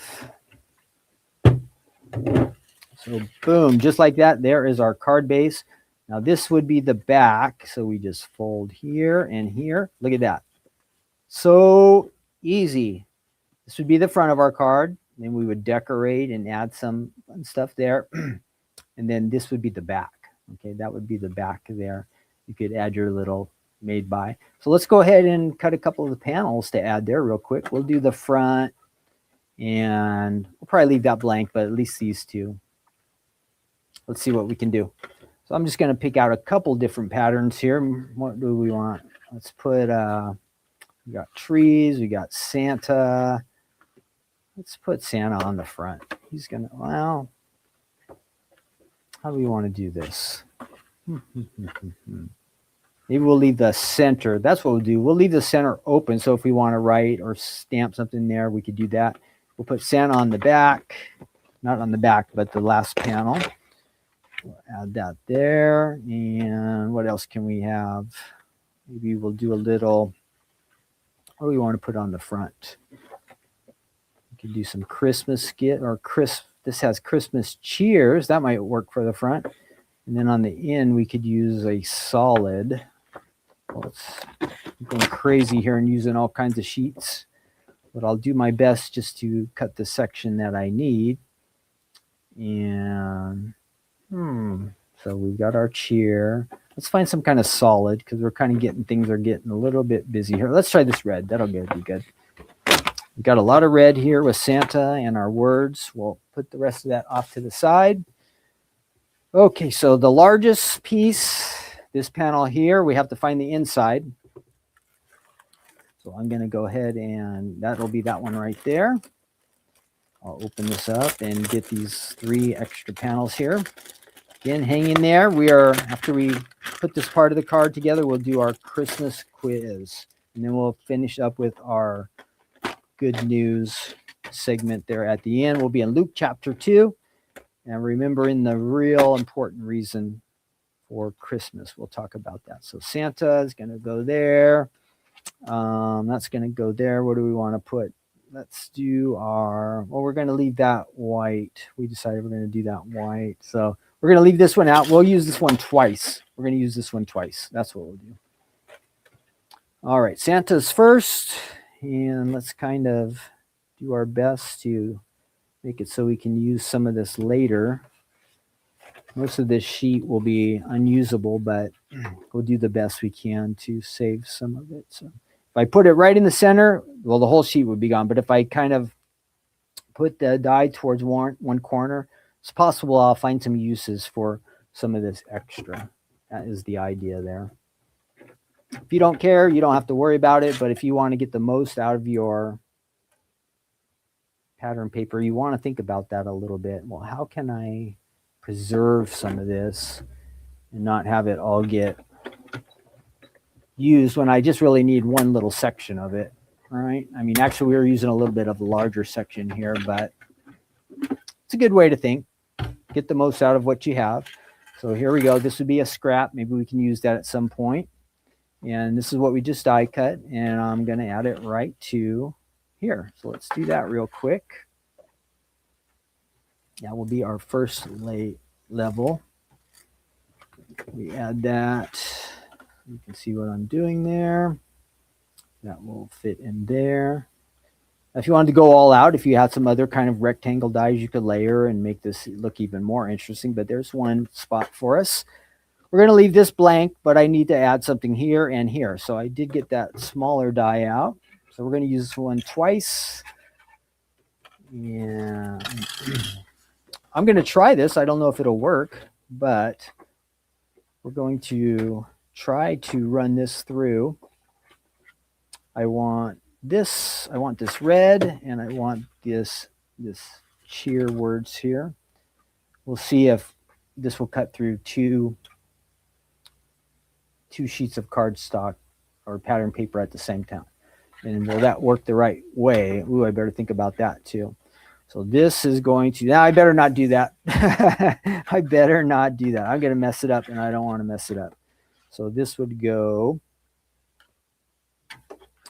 So boom, just like that, there is our card base. Now this would be the back, so we just fold here and here. Look at that. So easy. This would be the front of our card. Then we would decorate and add some fun stuff there. And then this would be the back. Okay, that would be the back there. You could add your little made by. So let's go ahead and cut a couple of the panels to add there real quick. We'll do the front, and we'll probably leave that blank, but at least these two. Let's see what we can do. So I'm just going to pick out a couple different patterns here. What do we want? Let's put, we got trees, we got Santa. Let's put Santa on the front. He's going to, well, how do we want to do this? Maybe we'll leave the center. That's what we'll do. We'll leave the center open. So if we want to write or stamp something there, we could do that. We'll put Santa on the back, not on the back, but the last panel. We'll add that there. And what else can we have? Maybe we'll do a little, what do we want to put on the front? We could do some Christmas skit or this has Christmas cheers. That might work for the front. And then on the end, we could use a solid. Well, I'm going crazy here and using all kinds of sheets. But I'll do my best just to cut the section that I need. And so we've got our cheer. Let's find some kind of solid because we're kind of getting, things are getting a little bit busy here. Let's try this red. That'll be good. We've got a lot of red here with Santa and our words. We'll put the rest of that off to the side. Okay, so the largest piece, this panel here, we have to find the inside. So I'm going to go ahead and that'll be that one right there. I'll open this up and get these 3 extra panels here. Again, hang in there. After we put this part of the card together, we'll do our Christmas quiz. And then we'll finish up with our good news segment there at the end. We'll be in Luke chapter 2. And remembering the real important reason for Christmas. We'll talk about that. So Santa is going to go there. That's going to go there. What do we want to put? Let's do we're going to leave that white. We decided we're going to do that white. So we're going to leave this one out. We'll use this one twice. We're going to use this one twice. That's what we'll do. All right, Santa's first. And let's kind of do our best to make it so we can use some of this later. Most of this sheet will be unusable, but we'll do the best we can to save some of it. So if I put it right in the center, well, the whole sheet would be gone. But if I kind of put the die towards one corner, it's possible I'll find some uses for some of this extra. That is the idea there. If you don't care, you don't have to worry about it. But if you want to get the most out of your pattern paper, you want to think about that a little bit. Well, how can I preserve some of this and not have it all get used when I just really need one little section of it? All right. I mean, actually, we were using a little bit of a larger section here, but it's a good way to think. Get the most out of what you have. So here we go. This would be a scrap. Maybe we can use that at some point. And this is what we just die cut. And I'm going to add it right to here. So let's do that real quick. That will be our first level. We add that. You can see what I'm doing there. That will fit in there. If you wanted to go all out, if you had some other kind of rectangle dies, you could layer and make this look even more interesting. But there's one spot for us. We're going to leave this blank, but I need to add something here and here. So I did get that smaller die out. So we're going to use this one twice. Yeah. I'm going to try this. I don't know if it'll work, but we're going to try to run this through. I want this red, and I want this cheer words here. We'll see if this will cut through two sheets of cardstock or pattern paper at the same time. And will that work the right way? Ooh, I better think about that too. So this is going to, now I better not do that. I better not do that. I'm going to mess it up, and I don't want to mess it up. So this would go,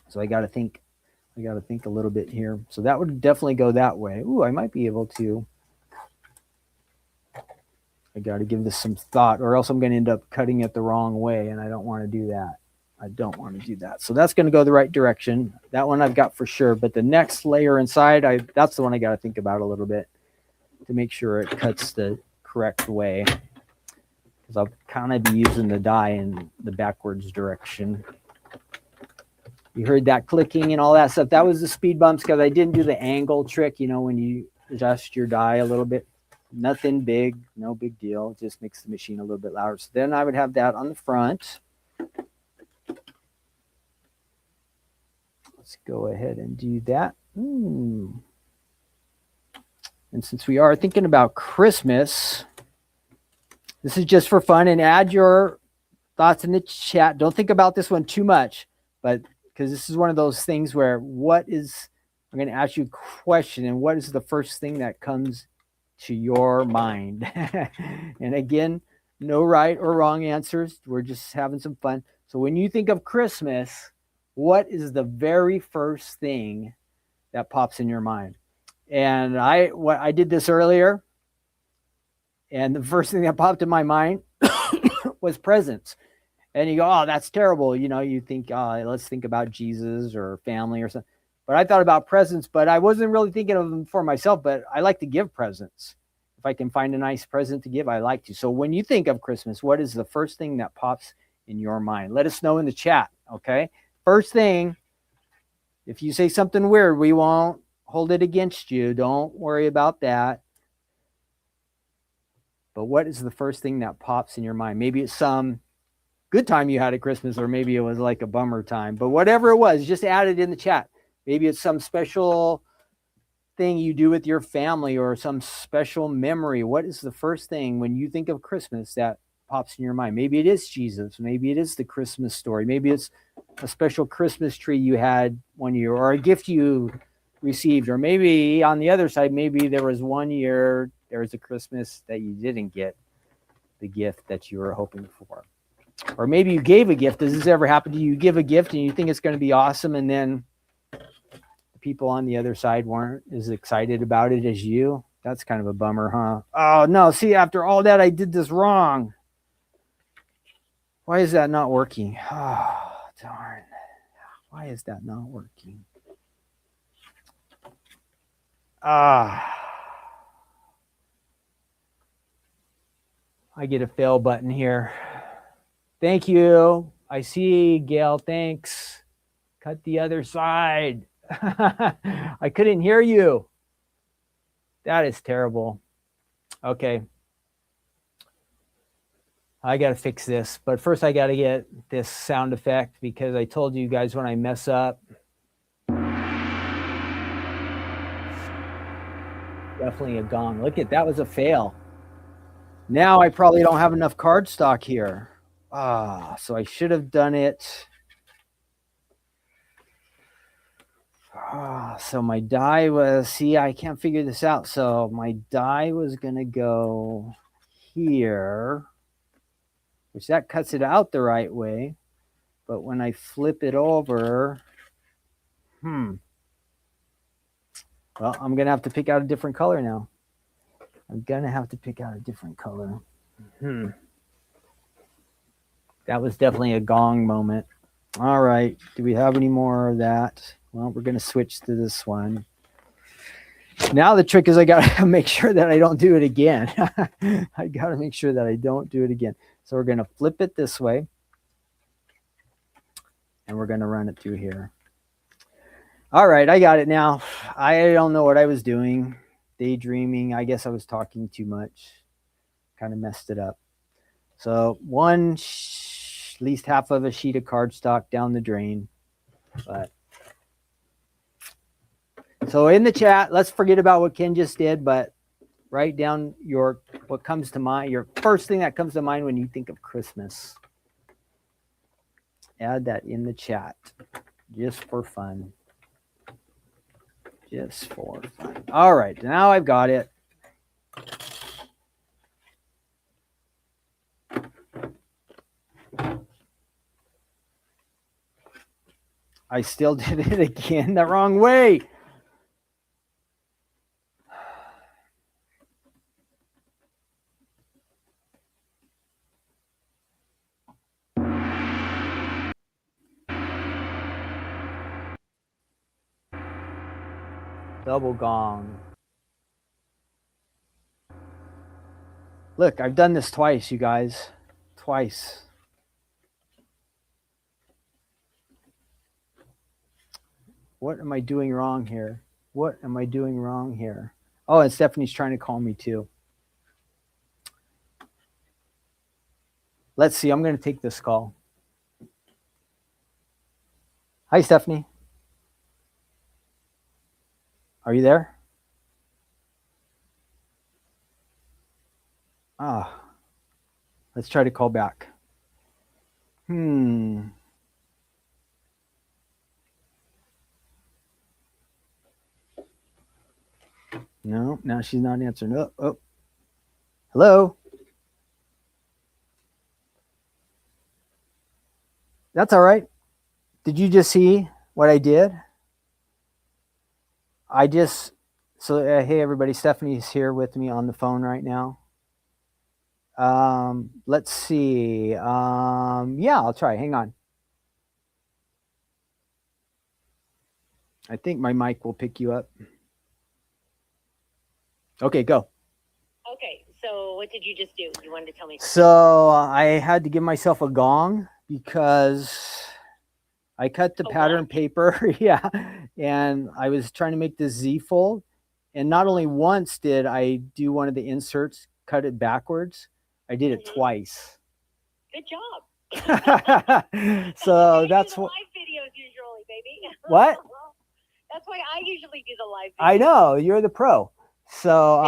so I got to think a little bit here. So that would definitely go that way. Ooh, I might be able to. I got to give this some thought, or else I'm going to end up cutting it the wrong way, and I don't want to do that. I don't want to do that. So that's going to go the right direction. That one I've got for sure. But the next layer inside, that's the one I got to think about a little bit to make sure it cuts the correct way. Because I'll kind of be using the die in the backwards direction. You heard that clicking and all that stuff. That was the speed bumps because I didn't do the angle trick, you know, when you adjust your die a little bit. Nothing big, no big deal. It just makes the machine a little bit louder. So then I would have that on the front. Let's go ahead and do that. And since we are thinking about Christmas, this is just for fun, and add your thoughts in the chat. Don't think about this one too much, but because this is one of those things where I'm going to ask you a question, and what is the first thing that comes to your mind? And again, no right or wrong answers. We're just having some fun. So when you think of Christmas, what is the very first thing that pops in your mind? And I did this earlier, and the first thing that popped in my mind was presents. And you go, oh, that's terrible. You know, you think, oh, let's think about Jesus or family or something. But I thought about presents, but I wasn't really thinking of them for myself, but I like to give presents. If I can find a nice present to give, I like to. So when you think of Christmas, what is the first thing that pops in your mind? Let us know in the chat, okay? First thing, if you say something weird, we won't hold it against you. Don't worry about that. But what is the first thing that pops in your mind? Maybe it's some good time you had at Christmas, or maybe it was like a bummer time. But whatever it was, just add it in the chat. Maybe it's some special thing you do with your family or some special memory. What is the first thing when you think of Christmas that pops in your mind? Maybe it is Jesus. Maybe it is the Christmas story. Maybe it's a special Christmas tree you had one year, or a gift you received. Or maybe on the other side, maybe there was one year there was a Christmas that you didn't get the gift that you were hoping for. Or maybe you gave a gift. Does this ever happen to you? You give a gift and you think it's going to be awesome, and then the people on the other side weren't as excited about it as you. That's kind of a bummer, huh? Oh, no. See, after all that, I did this wrong. Why is that not working? Oh, darn. Why is that not working? I get a fail button here. Thank you. I see, Gail. Thanks. Cut the other side. I couldn't hear you. That is terrible. Okay. I got to fix this. But first, I got to get this sound effect, because I told you guys when I mess up. Definitely a gong. Look at that, was a fail. Now I probably don't have enough cardstock here. So I should have done it. So my die was, see, I can't figure this out. So my die was going to go here, which that cuts it out the right way. But when I flip it over, well, I'm going to have to pick out a different color now. That was definitely a gong moment. All right. Do we have any more of that? Well, we're going to switch to this one. Now the trick is I got to make sure that I don't do it again. I got to make sure that I don't do it again. So we're going to flip it this way, and we're going to run it through here. All right, I got it now. I don't know what I was doing. Daydreaming. I guess I was talking too much. Kind of messed it up. So at least half of a sheet of cardstock down the drain. But so in the chat, let's forget about what Ken just did, but write down what comes to mind, your first thing that comes to mind when you think of Christmas. Add that in the chat, just for fun. Just for fun. All right, now I've got it. I still did it again the wrong way. Double gong. Look, I've done this twice, you guys. Twice. What am I doing wrong here? What am I doing wrong here? Oh, and Stephanie's trying to call me too. Let's see. I'm going to take this call. Hi, Stephanie. Are you there? Ah, let's try to call back. No, now she's not answering. Oh. Hello? That's all right. Did you just see what I did? Hey, everybody. Stephanie's here with me on the phone right now. Let's see. Yeah, I'll try. Hang on. I think my mic will pick you up. Okay, go. Okay, so what did you just do? You wanted to tell me something. So I had to give myself a gong because I cut the pattern paper. Yeah. And I was trying to make this Z fold. And not only once did I do one of the inserts, cut it backwards, I did it twice. Good job. So that's what live videos usually, baby. What? That's why I usually do the live videos. I know, you're the pro. So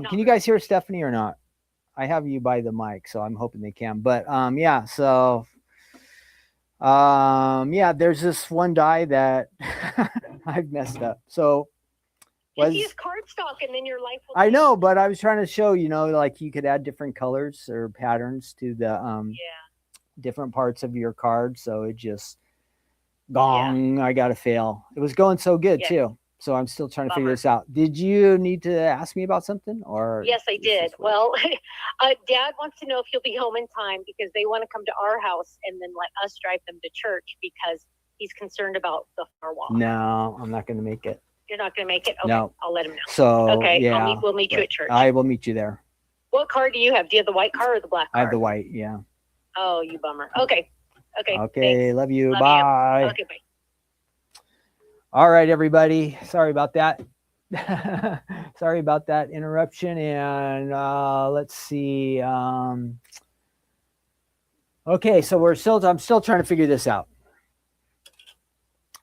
can you guys hear Stephanie or not? I have you by the mic, so I'm hoping they can. But yeah, so yeah, there's this one die that I've messed up. So just use cardstock and then your life will I know, but I was trying to show, like you could add different colors or patterns to the different parts of your card. So it just gong, I got to fail. It was going so good too. So I'm still trying to figure this out. Did you need to ask me about something or? Yes, I did. Well, Dad wants to know if you'll be home in time because they want to come to our house and then let us drive them to church because he's concerned about the far walk. No, I'm not going to make it. You're not going to make it? Okay, no. I'll let him know. So, okay, yeah, we'll meet you at church. I will meet you there. What card do you have? Do you have the white card or the black card? I have the white, yeah. Oh, you bummer. Okay. Okay. Thanks. Love you. Bye. You. Okay, bye. All right, everybody. Sorry about that. Sorry about that interruption. And let's see. Okay, so I'm still trying to figure this out.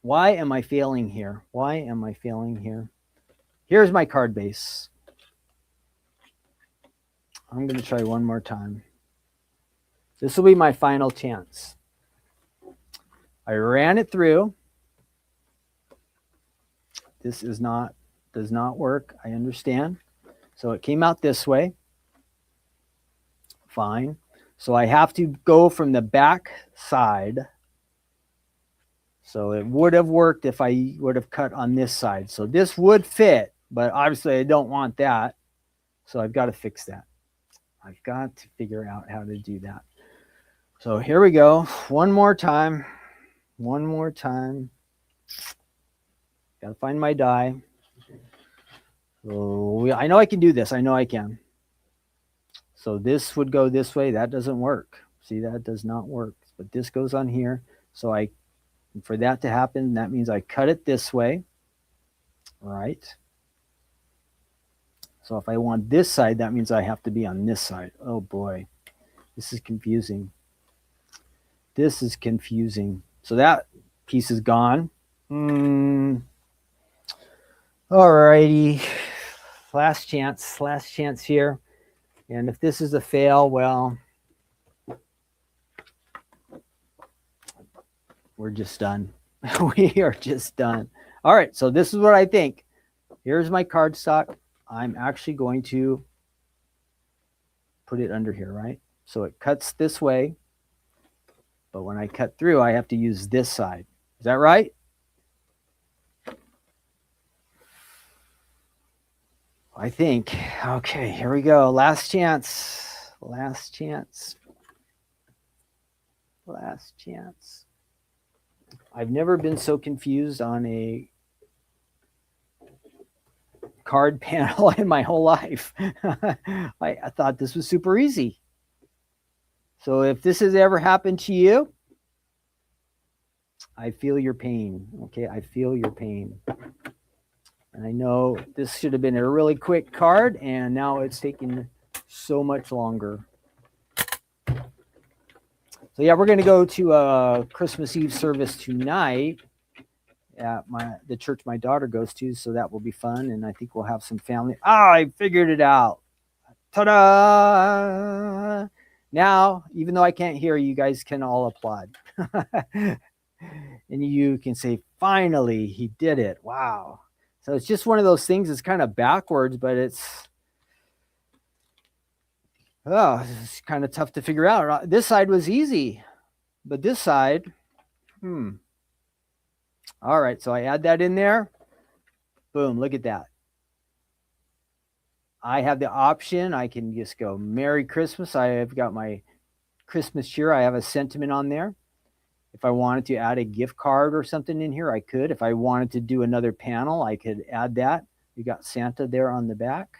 Why am I failing here? Why am I failing here? Here's my card base. I'm going to try one more time. This will be my final chance. I ran it through. This does not work. I understand. So it came out this way. Fine. So I have to go from the back side. So it would have worked if I would have cut on this side. So this would fit, but obviously I don't want that. So I've got to fix that. I've got to figure out how to do that. So here we go. One more time. One more time. Got to find my die. So I know I can do this. I know I can. So this would go this way. That doesn't work. See, that does not work. But this goes on here. So for that to happen, that means I cut it this way. Right. So if I want this side, that means I have to be on this side. Oh boy. This is confusing. This is confusing. So that piece is gone. All righty. Last chance here. And if this is a fail, well, we're just done. We are just done. All right, so this is what I think. Here's my cardstock. I'm actually going to put it under here, right? So it cuts this way. But when I cut through, I have to use this side. Is that right? I think. Okay, here we go. Last chance. Last chance. Last chance. I've never been so confused on a card panel in my whole life. I thought this was super easy. So if this has ever happened to you, I feel your pain. Okay, I feel your pain. And I know this should have been a really quick card, and now it's taking so much longer. So yeah, we're going to go to a Christmas Eve service tonight at the church my daughter goes to, so that will be fun, and I think we'll have some family. I figured it out. Ta-da! Now, even though I can't hear you, guys can all applaud. And you can say, finally, he did it. Wow. So it's just one of those things. It's kind of backwards, but it's kind of tough to figure out. This side was easy, but this side, All right, so I add that in there. Boom, look at that. I have the option. I can just go Merry Christmas. I have got my Christmas cheer. I have a sentiment on there. If I wanted to add a gift card or something in here, I could. If I wanted to do another panel, I could add that. You got Santa there on the back.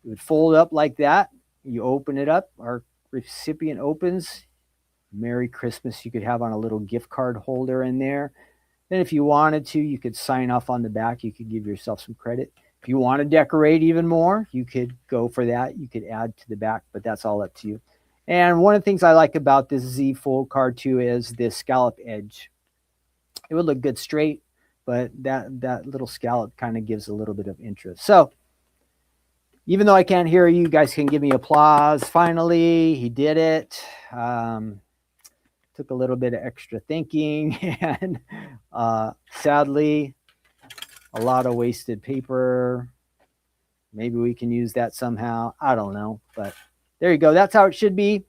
It would fold up like that. You open it up. Our recipient opens. Merry Christmas. You could have on a little gift card holder in there. Then if you wanted to, you could sign off on the back. You could give yourself some credit. If you want to decorate even more, you could go for that. You could add to the back, but that's all up to you. And one of the things I like about this Z Fold card too is this scallop edge. It would look good straight, but that little scallop kind of gives a little bit of interest. So even though I can't hear you, guys can give me applause. Finally, he did it. Took a little bit of extra thinking, and sadly, a lot of wasted paper. Maybe we can use that somehow. I don't know, but there you go. That's how it should be.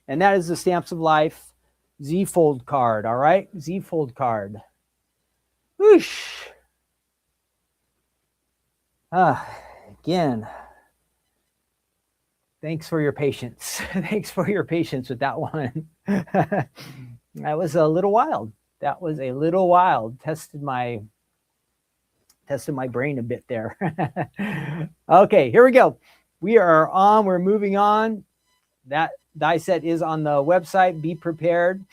And that is the Stamps of Life Z Fold card. All right, Z Fold card. Whoosh. Again, thanks for your patience. Thanks for your patience with that one. That was a little wild. That was a little wild. Tested my brain a bit there. Okay, here we go. We are on. We're moving on. That die set is on the website. Be prepared.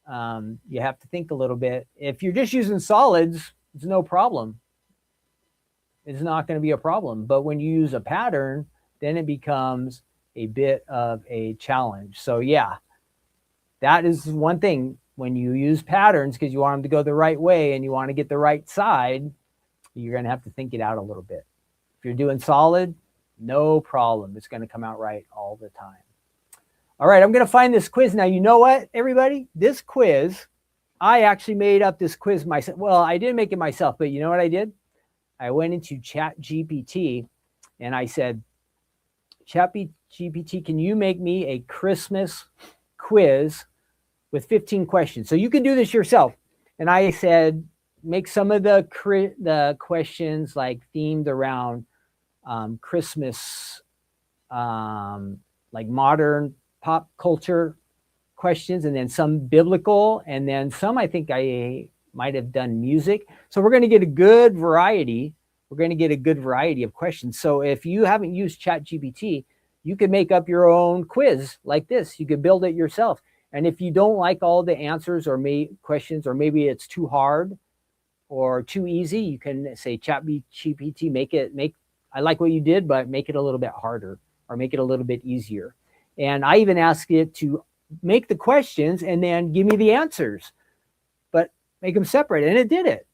You have to think a little bit. If you're just using solids, it's no problem. It's not going to be a problem. But when you use a pattern, then it becomes a bit of a challenge. So yeah, that is one thing. When you use patterns, because you want them to go the right way and you want to get the right side, you're going to have to think it out a little bit. If you're doing solid, no problem. It's going to come out right all the time. All right, I'm going to find this quiz. Now, you know what, everybody? This quiz, I actually made up this quiz myself. Well, I didn't make it myself, but you know what I did? I went into ChatGPT and I said, ChatGPT, can you make me a Christmas quiz with 15 questions? So you can do this yourself. And I said, make some of the questions like themed around Christmas, like modern pop culture questions, and then some biblical, and then some I think I might have done music. So we're going to get a good variety. We're going to get a good variety of questions. So if you haven't used ChatGPT, you can make up your own quiz like this. You could build it yourself. And if you don't like all the answers or questions, or maybe it's too hard or too easy, you can say, ChatGPT, I like what you did, but make it a little bit harder or make it a little bit easier. And I even asked it to make the questions and then give me the answers, but make them separate, and it did it.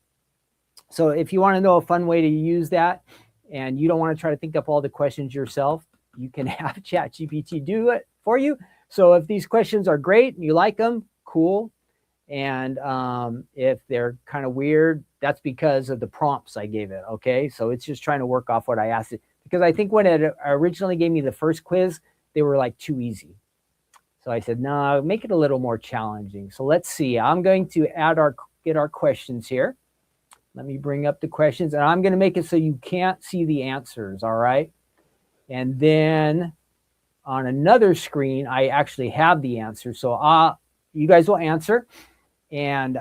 So if you want to know a fun way to use that and you don't want to try to think up all the questions yourself, you can have ChatGPT do it for you. So if these questions are great and you like them, cool. And if they're kind of weird, that's because of the prompts I gave it. Okay, so it's just trying to work off what I asked it, because I think when it originally gave me the first quiz, they were like too easy. So I said, no, make it a little more challenging. So let's see. I'm going to get our questions here. Let me bring up the questions, and I'm going to make it so you can't see the answers. All right. And then on another screen, I actually have the answer. So you guys will answer, and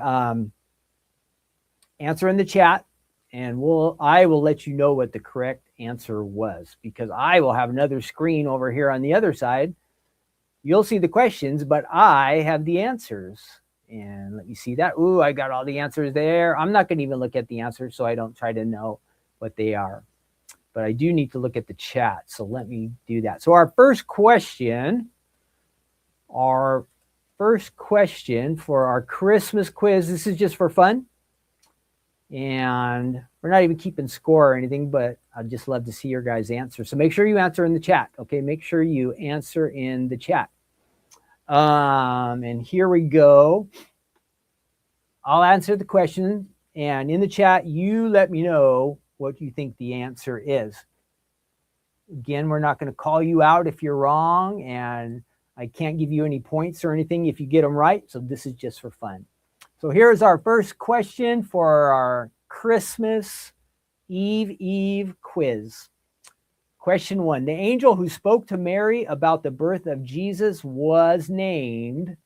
answer in the chat. and I will let you know what the correct answer was, because I will have another screen over here on the other side. You'll see the questions, but I have the answers. And let me see that. Ooh, I got all the answers there. I'm not going to even look at the answers, so I don't try to know what they are. But I do need to look at the chat, so let me do that. So our first question for our Christmas quiz, this is just for fun. And we're not even keeping score or anything, but I'd just love to see your guys' answer. So make sure you answer in the chat, okay? Make sure you answer in the chat. And here we go. I'll answer the question, and in the chat, you let me know what you think the answer is. Again, we're not going to call you out if you're wrong, and I can't give you any points or anything if you get them right. So this is just for fun. So here's our first question for our Christmas Eve quiz. Question 1. The angel who spoke to Mary about the birth of Jesus was named.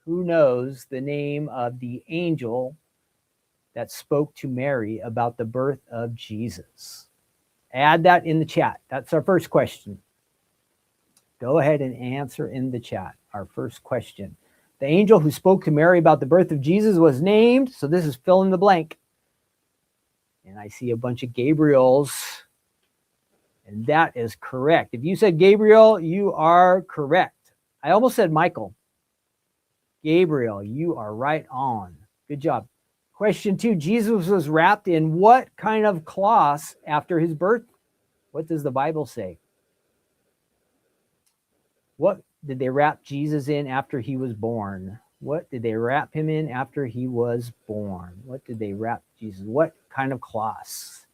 Who knows the name of the angel that spoke to Mary about the birth of Jesus? Add that in the chat. That's our first question. Go ahead and answer in the chat. Our first question. The angel who spoke to Mary about the birth of Jesus was named. So this is fill in the blank. And I see a bunch of Gabriels. And that is correct. If you said Gabriel, you are correct. I almost said Michael. Gabriel, you are right on. Good job. Question 2. Jesus was wrapped in what kind of cloth after his birth? What does the Bible say? What did they wrap Jesus in after he was born? What did they wrap him in after he was born? What did they wrap Jesus? What kind of cloth?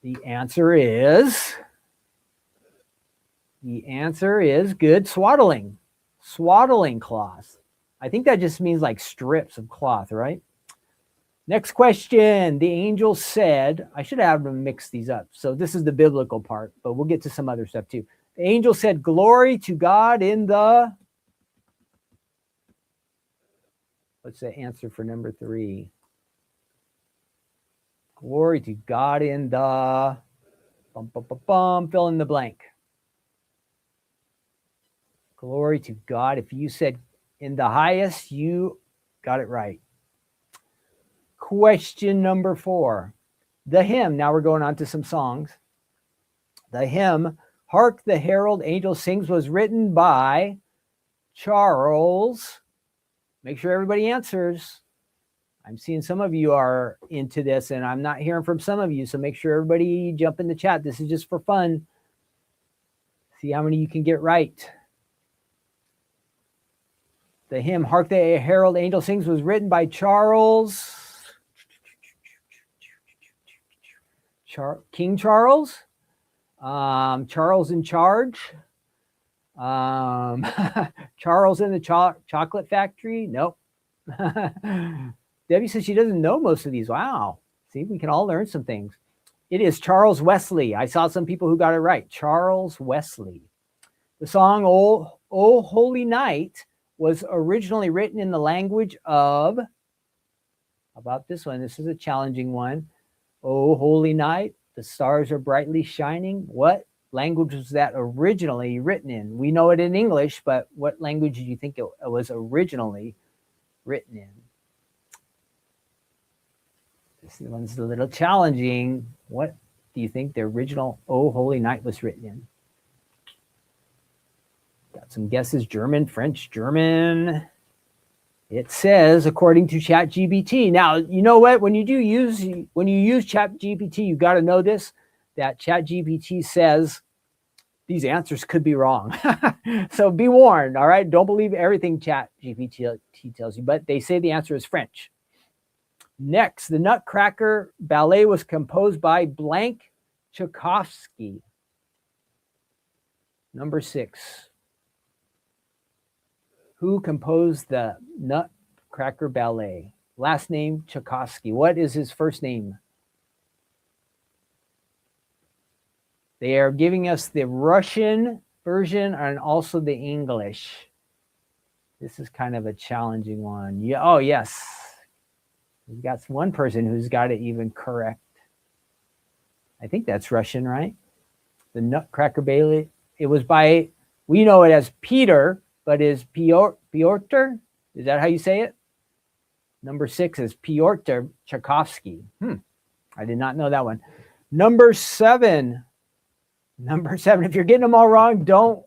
The answer is good. Swaddling. Swaddling cloth. I think that just means like strips of cloth, right? Next question. The angel said, I should have them mix these up. So this is the biblical part, but we'll get to some other stuff too. The angel said, glory to God in the... What's the answer for number 3? Glory to God in the... Fill in the blank. Glory to God. If you said in the highest, you got it right. Question number 4. The hymn. Now we're going on to some songs. The hymn, Hark the Herald Angel Sings, was written by Charles. Make sure everybody answers. I'm seeing some of you are into this, and I'm not hearing from some of you, so make sure everybody jump in the chat. This is just for fun. See how many you can get right. The hymn, Hark the Herald Angel Sings, was written by Charles. King Charles. Charles in Charge. Charles in the Chocolate Factory. Nope. Debbie says she doesn't know most of these. Wow. See, we can all learn some things. It is Charles Wesley. I saw some people who got it right. Charles Wesley. The song Oh Holy Night was originally written in the language of, how about this one? This is a challenging one. Oh, holy night, the stars are brightly shining. What language was that originally written in? We know it in English, but what language do you think it was originally written in? This one's a little challenging. What do you think the original Oh, Holy Night was written in? Got some guesses. German, French, German. It says, according to ChatGPT. Now, you know what? When you use ChatGPT, you got to know this, that ChatGPT says these answers could be wrong. So be warned, all right? Don't believe everything ChatGPT tells you, but they say the answer is French. Next, the Nutcracker Ballet was composed by blank Tchaikovsky. Number 6. Who composed the Nutcracker Ballet? Last name, Tchaikovsky. What is his first name? They are giving us the Russian version and also the English. This is kind of a challenging one. Yeah. Oh, yes. We've got one person who's got it even correct. I think that's Russian, right? The Nutcracker Bailey. It was by, we know it as Peter, but is Piotr? Is that how you say it? Number 6 is Piotr Tchaikovsky. I did not know that one. Number 7. If you're getting them all wrong, don't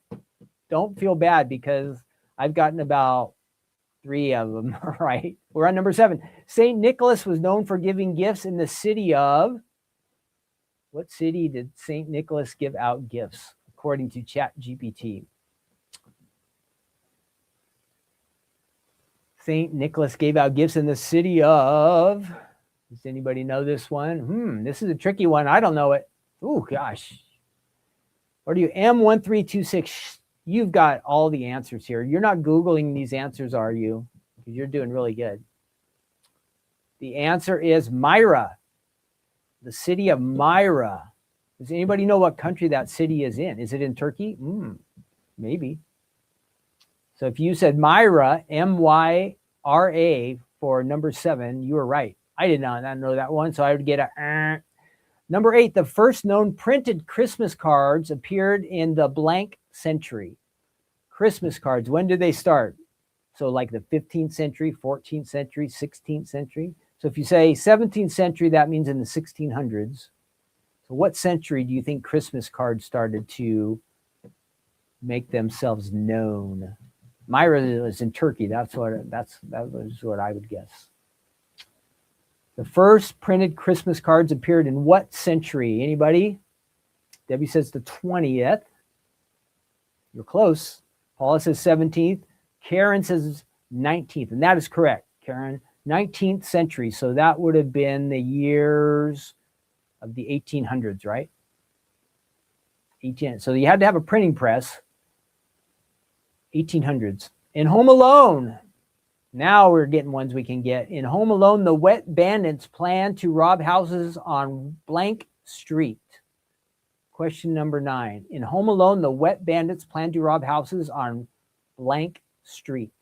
feel bad, because I've gotten about 3 of them right. We're on number 7. St. Nicholas was known for giving gifts in the city of, what city did St. Nicholas give out gifts, according to ChatGPT? St. Nicholas gave out gifts in the city of, does anybody know this one? This is a tricky one. I don't know it. Oh, gosh. Or do you, M1326, you've got all the answers here. You're not Googling these answers, are you? Because you're doing really good. The answer is Myra. The city of Myra. Does anybody know what country that city is in? Is it in Turkey? Maybe. So if you said Myra, M-Y-R-A, for number 7, you were right. I did not know that one, so I would get a Number 8, the first known printed Christmas cards appeared in the blank century. Christmas cards, when did they start? So like the 15th century, 14th century, 16th century. So if you say 17th century, that means in the 1600s. So what century do you think Christmas cards started to make themselves known? Myra is in Turkey. That was what I would guess. The first printed Christmas cards appeared in what century? Anybody? Debbie says the 20th. You're close. Paula says 17th. Karen says 19th, and that is correct, Karen. 19th century. So that would have been the years of the 1800s, right? 18. So you had to have a printing press. 1800s. In Home Alone, now we're getting ones we can get. In Home Alone, the wet bandits plan to rob houses on blank street. Question number 9. In Home Alone, the wet bandits plan to rob houses on blank street.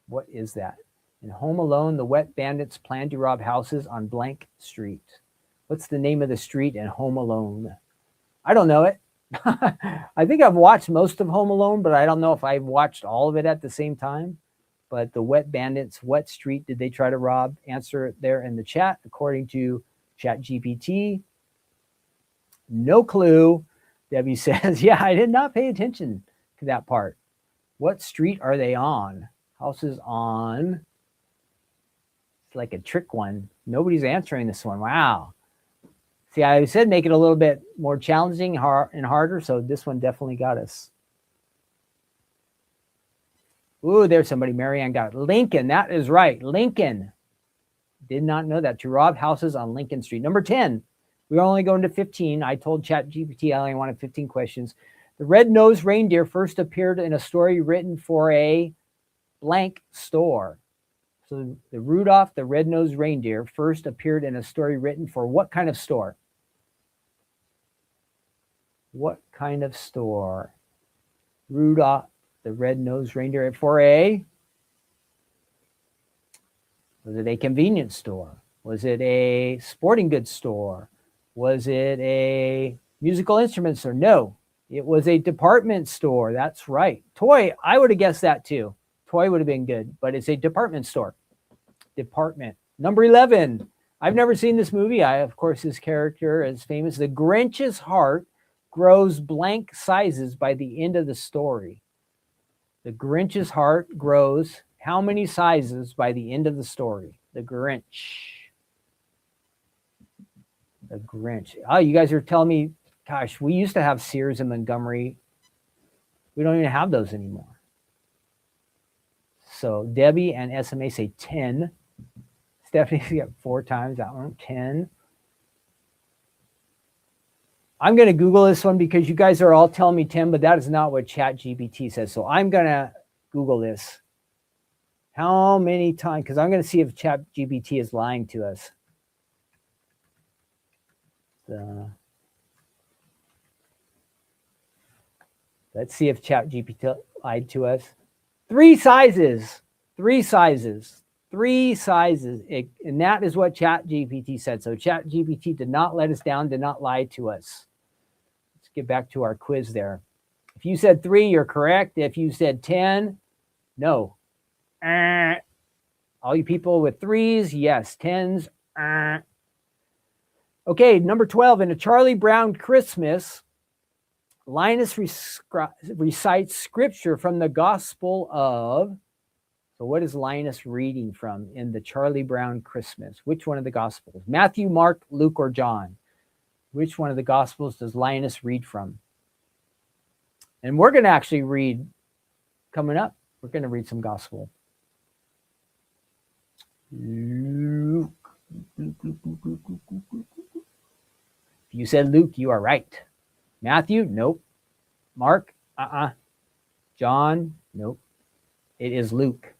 What is that? In Home Alone, the wet bandits plan to rob houses on blank street. What's the name of the street in Home Alone? I don't know it. I think I've watched most of Home Alone, but I don't know if I've watched all of it at the same time. But the wet bandits, what street did they try to rob? Answer it there in the chat, according to ChatGPT. No clue. Debbie says, yeah, I did not pay attention to that part. What street are they on? Houses on. It's like a trick one. Nobody's answering this one. Wow. See, I said make it a little bit more challenging and harder, so this one definitely got us. Ooh, there's somebody. Marianne got it. Lincoln, that is right. Lincoln. Did not know that. To rob houses on Lincoln Street. Number 10. We're only going to 15. I told ChatGPT I only wanted 15 questions. The red-nosed reindeer first appeared in a story written for a blank store. So the Rudolph the red-nosed reindeer first appeared in a story written for what kind of store? What kind of store? Rudolph the red-nosed reindeer for a, was it a convenience store? Was it a sporting goods store? Was it a musical instruments store? No, it was a department store. That's right. Toy, I would have guessed that too. Toy would have been good, but it's a department store. Department. Number 11. I've never seen this movie. Of course, this character is famous. The Grinch's heart grows blank sizes by the end of the story. The Grinch's heart grows how many sizes by the end of the story? The Grinch. The Grinch. Oh, you guys are telling me, gosh, we used to have Sears in Montgomery. We don't even have those anymore. So Debbie and SMA say 10. Stephanie's got 4 times that one. 10. I'm going to Google this one because you guys are all telling me 10, but that is not what ChatGPT says. So I'm going to Google this. How many times? Because I'm going to see if ChatGPT is lying to us. Let's see if ChatGPT lied to us. 3 sizes. 3 sizes. 3 sizes. And that is what ChatGPT said. So ChatGPT did not let us down, did not lie to us. Let's get back to our quiz there. If you said 3, you're correct. If you said 10, no. All you people with 3s, yes. 10s, Okay, number 12. In A Charlie Brown Christmas, Linus recites scripture from the Gospel of... So what is Linus reading from in the Charlie Brown Christmas? Which one of the Gospels? Matthew, Mark, Luke, or John? Which one of the Gospels does Linus read from? And we're going to actually read, coming up, we're going to read some Gospel. Luke. If you said Luke, you are right. Matthew? Nope. Mark? John? Nope. It is Luke.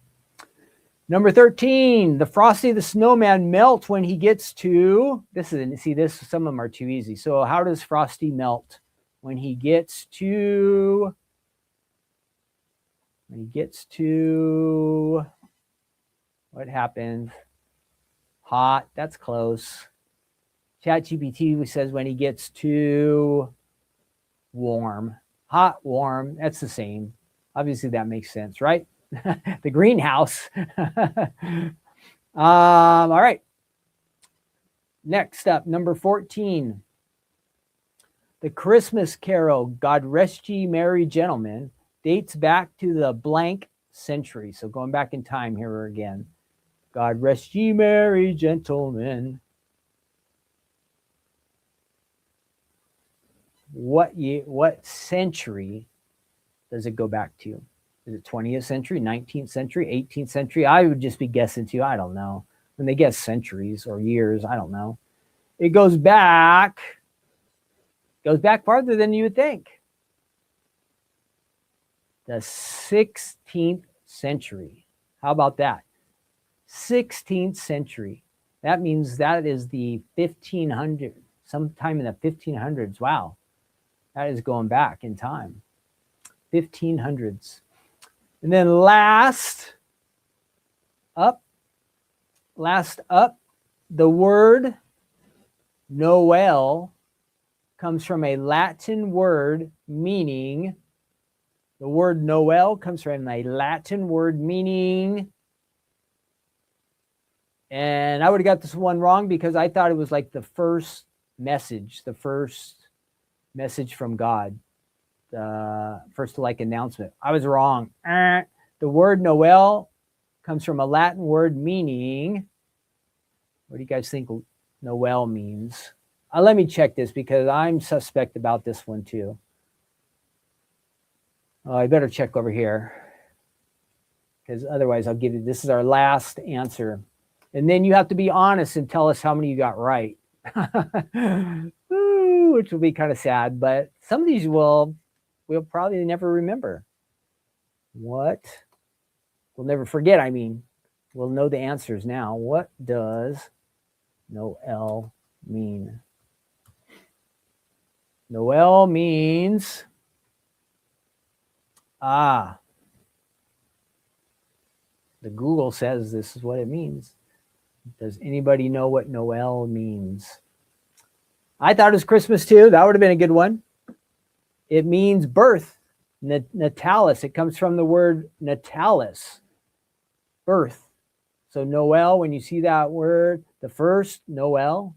Number 13, the Frosty the Snowman melts when he gets to... some of them are too easy. So how does Frosty melt? When he gets to... What happens? Hot. That's close. ChatGPT says when he gets too warm. Hot, warm. That's the same. Obviously, that makes sense, right? The greenhouse. All right. Next up, number 14. The Christmas Carol, God Rest Ye Merry Gentlemen, dates back to the blank century. So going back in time here again. God rest ye merry gentlemen. What century does it go back to? Is it 20th century, 19th century, 18th century? I would just be guessing too. I don't know. When they guess centuries or years, I don't know. It goes back farther than you would think. The 16th century. How about that? 16th century. That means that is the 1500s, sometime in the 1500s. Wow. That is going back in time. 1500s. And then last up, the word Noel comes from a Latin word meaning, and I would have got this one wrong because I thought it was like the first message from God, the first like announcement. I was wrong. The word Noel comes from a Latin word meaning, what do you guys think Noel means? Let me check this because I'm suspect about this one too. I better check over here because otherwise I'll give you, this is our last answer. And then you have to be honest and tell us how many you got right. Ooh, which will be kind of sad, but some of these we'll probably never remember. What? We'll never forget, I mean. We'll know the answers now. What does Noel mean? Noel means... the Google says this is what it means. Does anybody know what Noel means? I thought it was Christmas too. That would have been a good one. It means birth, natalis. It comes from the word natalis, birth. So Noel, when you see that word, the first Noel,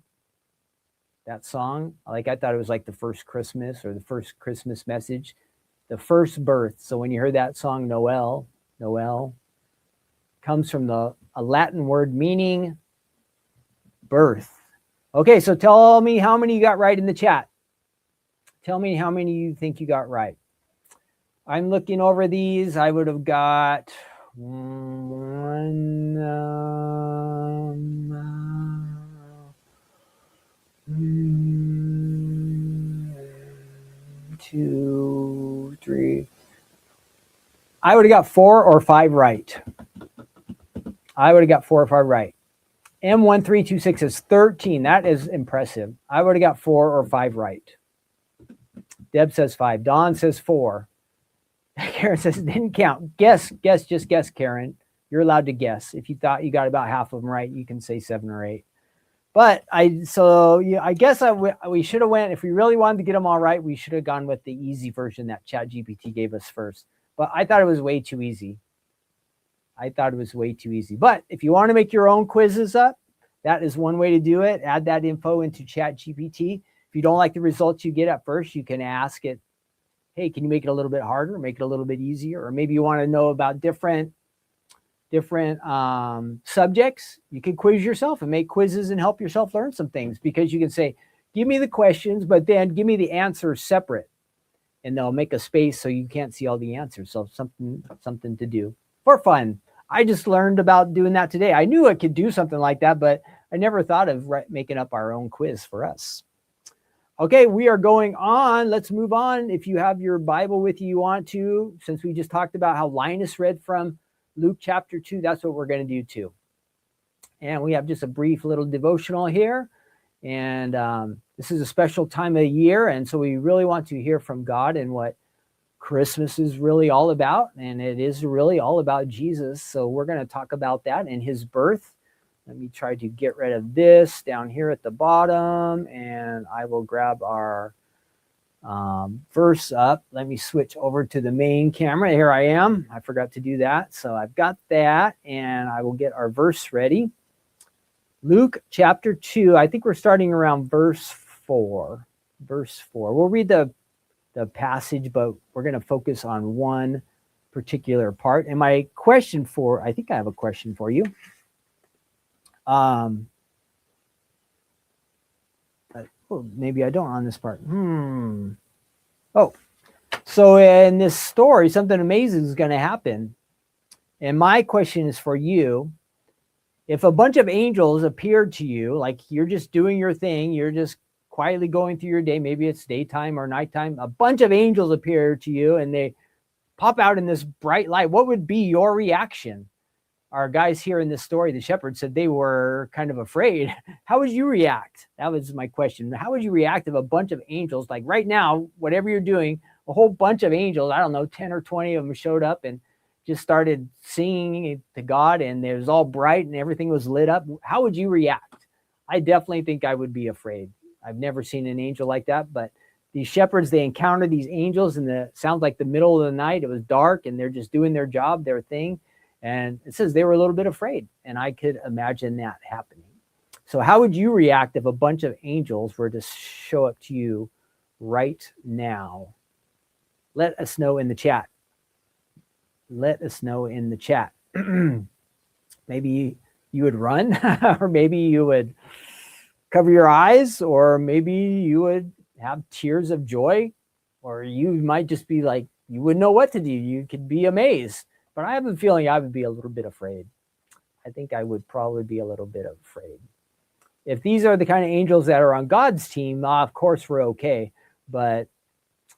that song, I thought it was like the first Christmas or the first Christmas message, the first birth. So when you heard that song, Noel comes from a Latin word meaning birth. Okay, so tell me how many you got right in the chat. Tell me how many you think you got right. I'm looking over these. I would have got 1, 2, 3. I would have got 4 or 5 right. M1326 is 13. That is impressive. I would have got 4 or 5 right. Deb says 5. Dawn says 4. Karen says didn't count. Guess, Karen. You're allowed to guess. If you thought you got about half of them right, you can say 7 or 8. But I guess we should have went, if we really wanted to get them all right, we should have gone with the easy version that ChatGPT gave us first. But I thought it was way too easy. But if you want to make your own quizzes up, that is one way to do it. Add that info into ChatGPT. If you don't like the results you get at first, you can ask it, hey, can you make it a little bit harder, make it a little bit easier? Or maybe you want to know about different subjects. You can quiz yourself and make quizzes and help yourself learn some things, because you can say, give me the questions, but then give me the answers separate, and they'll make a space so you can't see all the answers. So something to do for fun. I just learned about doing that today. I knew I could do something like that, but I never thought of making up our own quiz for us. Okay, we are going on. Let's move on. If you have your Bible with you, you want to, since we just talked about how Linus read from Luke chapter 2, that's what we're going to do too. And we have just a brief little devotional here. And this is a special time of year. And so we really want to hear from God and what Christmas is really all about. And it is really all about Jesus. So we're going to talk about that and his birth. Let me try to get rid of this down here at the bottom. And I will grab our verse up. Let me switch over to the main camera. Here I am. I forgot to do that. So I've got that, and I will get our verse ready. Luke chapter 2. I think we're starting around verse 4. Verse 4. We'll read the passage, but we're going to focus on one particular part. And my question I think I have a question for you. Maybe I don't on this part. Oh, so in this story, something amazing is going to happen. And my question is for you. If a bunch of angels appeared to you, like you're just doing your thing, you're just quietly going through your day, maybe it's daytime or nighttime, a bunch of angels appear to you and they pop out in this bright light, what would be your reaction? Our guys here in this story, the shepherds, said they were kind of afraid. How would you react? That was my question. How would you react if a bunch of angels, like right now, whatever you're doing, a whole bunch of angels, I don't know, 10 or 20 of them showed up and just started singing to God, and it was all bright and everything was lit up. How would you react? I definitely think I would be afraid. I've never seen an angel like that, but these shepherds, they encountered these angels in sounds like the middle of the night. It was dark and they're just doing their job, their thing. And it says they were a little bit afraid, and I could imagine that happening. So how would you react if a bunch of angels were to show up to you right now? Let us know in the chat. Let us know in the chat. Maybe you would run, or maybe you would cover your eyes, or maybe you would have tears of joy, or you might just be like, you wouldn't know what to do. You could be amazed. But I have a feeling I would be a little bit afraid. I think I would probably be a little bit afraid. If these are the kind of angels that are on God's team, of course we're okay. But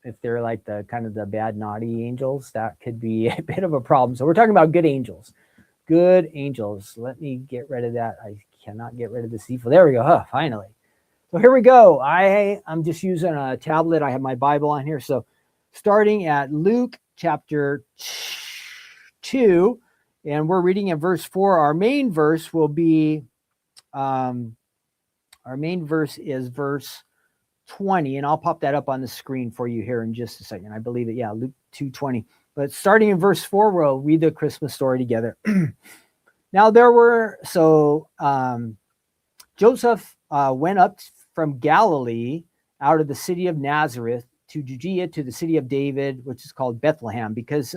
if they're like the kind of the bad, naughty angels, that could be a bit of a problem. So we're talking about good angels. Good angels. Let me get rid of that. I cannot get rid of this evil. There we go. Finally. So here we go. I'm just using a tablet. I have my Bible on here. So starting at Luke chapter 2, and we're reading in verse 4. Our main verse will be, is verse 20, and I'll pop that up on the screen for you here in just a second. I believe it, yeah, Luke 2:20. But starting in verse 4, we'll read the Christmas story together. Now Joseph went up from Galilee out of the city of Nazareth to Judea, to the city of David, which is called Bethlehem, because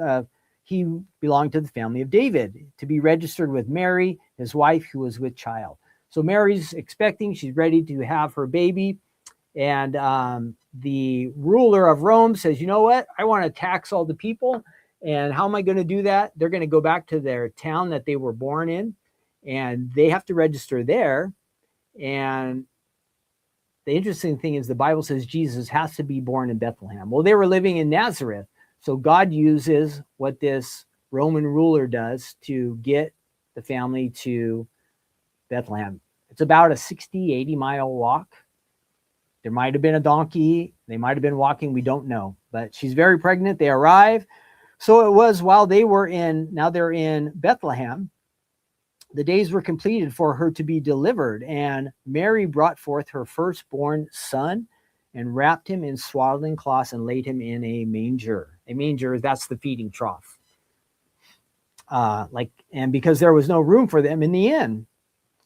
he belonged to the family of David, to be registered with Mary, his wife, who was with child. So Mary's expecting, she's ready to have her baby. And the ruler of Rome says, you know what? I want to tax all the people. And how am I going to do that? They're going to go back to their town that they were born in, and they have to register there. And the interesting thing is the Bible says Jesus has to be born in Bethlehem. Well, they were living in Nazareth. So God uses what this Roman ruler does to get the family to Bethlehem. It's about a 60, 80-mile walk. There might have been a donkey. They might have been walking. We don't know. But she's very pregnant. They arrive. So it was while they're in Bethlehem, the days were completed for her to be delivered, and Mary brought forth her firstborn son and wrapped him in swaddling cloths and laid him in a manger. A manger, that's the feeding trough. And because there was no room for them in the inn,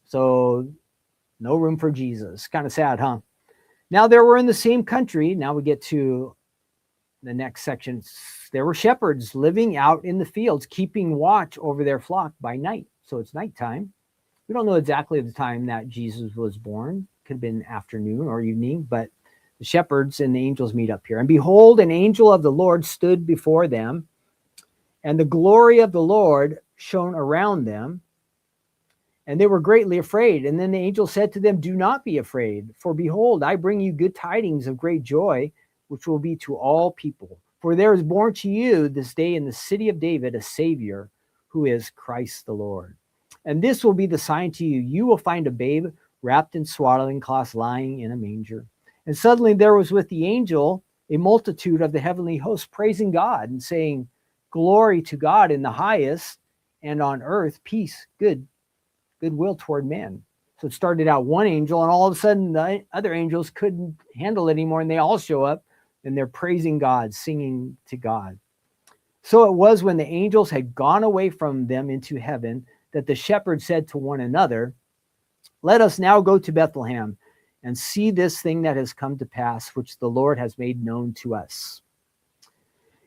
so no room for Jesus. Kind of sad, huh? Now there were in the same country. Now we get to the next section. There were shepherds living out in the fields, keeping watch over their flock by night. So it's nighttime. We don't know exactly the time that Jesus was born. Could have been afternoon or evening, but the shepherds and the angels meet up here. And behold, an angel of the Lord stood before them, and the glory of the Lord shone around them, and they were greatly afraid. And then the angel said to them, "Do not be afraid, for behold, I bring you good tidings of great joy, which will be to all people. For there is born to you this day in the city of David a Savior, who is Christ the Lord. And this will be the sign to you. You will find a babe wrapped in swaddling cloths lying in a manger." And suddenly there was with the angel a multitude of the heavenly host praising God and saying, "Glory to God in the highest, and on earth peace, goodwill toward men." So it started out one angel, and all of a sudden the other angels couldn't handle it anymore, and they all show up and they're praising God, singing to God. So it was when the angels had gone away from them into heaven that the shepherds said to one another, "Let us now go to Bethlehem and see this thing that has come to pass, which the Lord has made known to us."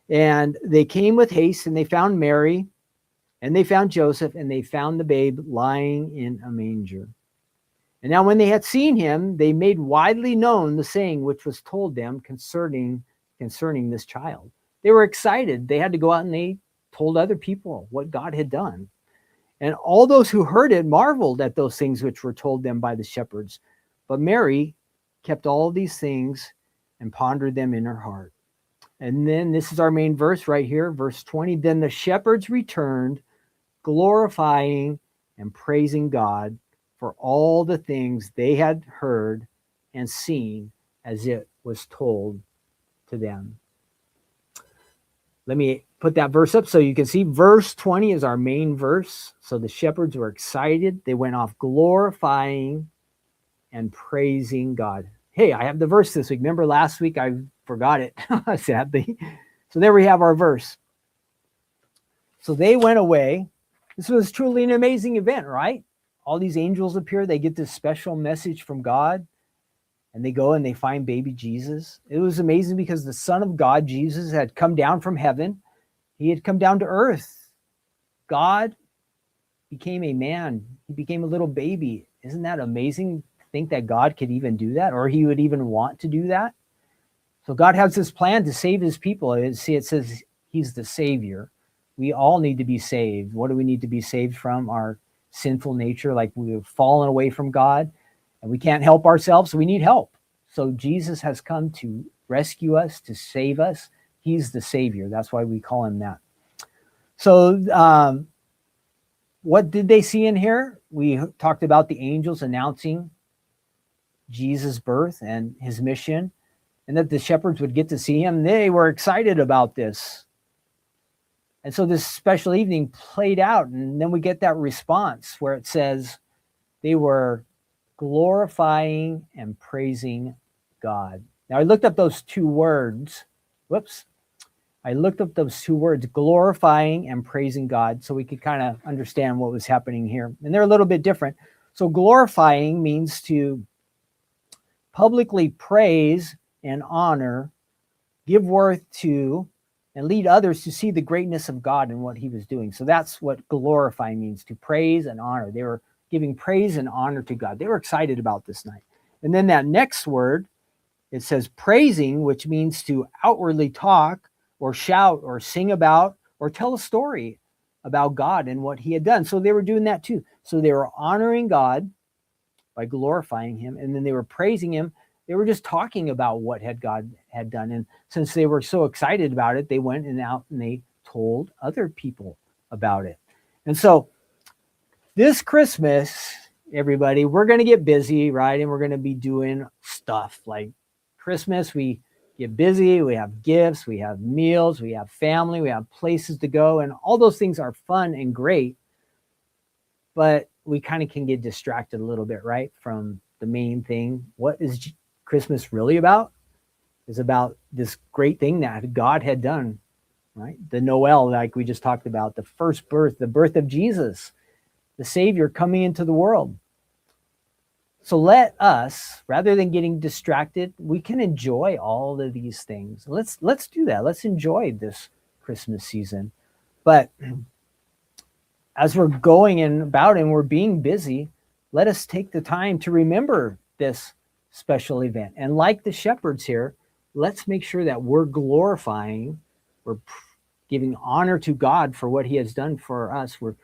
And they came with haste, and they found Mary, and they found Joseph, and they found the babe lying in a manger. And now when they had seen him, they made widely known the saying which was told them concerning this child. They were excited. They had to go out and they told other people what God had done. And all those who heard it marveled at those things which were told them by the shepherds. But Mary kept all these things and pondered them in her heart. And then this is our main verse right here, verse 20. Then the shepherds returned, glorifying and praising God for all the things they had heard and seen as it was told to them. Let me put that verse up so you can see. Verse 20 is our main verse. So the shepherds were excited. They went off glorifying and praising God. Hey, I have the verse this week. Remember last week I forgot it, sadly. So there we have our verse. So they went away. This was truly an amazing event, right? All these angels appear. They get this special message from God, and they go and they find baby Jesus. It was amazing because the Son of God, Jesus, had come down from heaven. He had come down to earth. God became a man. He became a little baby. Isn't that amazing to think that God could even do that, or he would even want to do that? So God has this plan to save his people. See, it says he's the Savior. We all need to be saved. What do we need to be saved from? Our sinful nature, like we've fallen away from God and we can't help ourselves. So we need help. So Jesus has come to rescue us, to save us. He's the Savior. That's why we call him that. So what did they see in here? We talked about the angels announcing Jesus' birth and his mission, and that the shepherds would get to see him. They were excited about this. And so this special evening played out, and then we get that response where it says they were glorifying and praising God. Now I looked up those two words. I looked up those two words, glorifying and praising God, so we could kind of understand what was happening here. And they're a little bit different. So glorifying means to publicly praise and honor, give worth to, and lead others to see the greatness of God and what he was doing. So that's what glorifying means, to praise and honor. They were giving praise and honor to God. They were excited about this night. And then that next word, it says praising, which means to outwardly talk or shout or sing about or tell a story about God and what he had done. So they were doing that too. So they were honoring God by glorifying him, and then they were praising him. They were just talking about what God had done. And since they were so excited about it, they went out and they told other people about it. And so this Christmas, everybody, we're going to get busy, right? And we're going to be doing stuff like Christmas. We get busy, we have gifts, we have meals, we have family, we have places to go, and all those things are fun and great. But we kind of can get distracted a little bit, right, from the main thing. What is Christmas really about? Is about this great thing that God had done, right? The Noel, like we just talked about, the first birth, the birth of Jesus, the Savior coming into the world. So let us, rather than getting distracted, we can enjoy all of these things. Let's do that. Let's enjoy this Christmas season. But as we're going and about and we're being busy, let us take the time to remember this special event. And like the shepherds here, let's make sure that we're glorifying, we're giving honor to God for what he has done for us. We're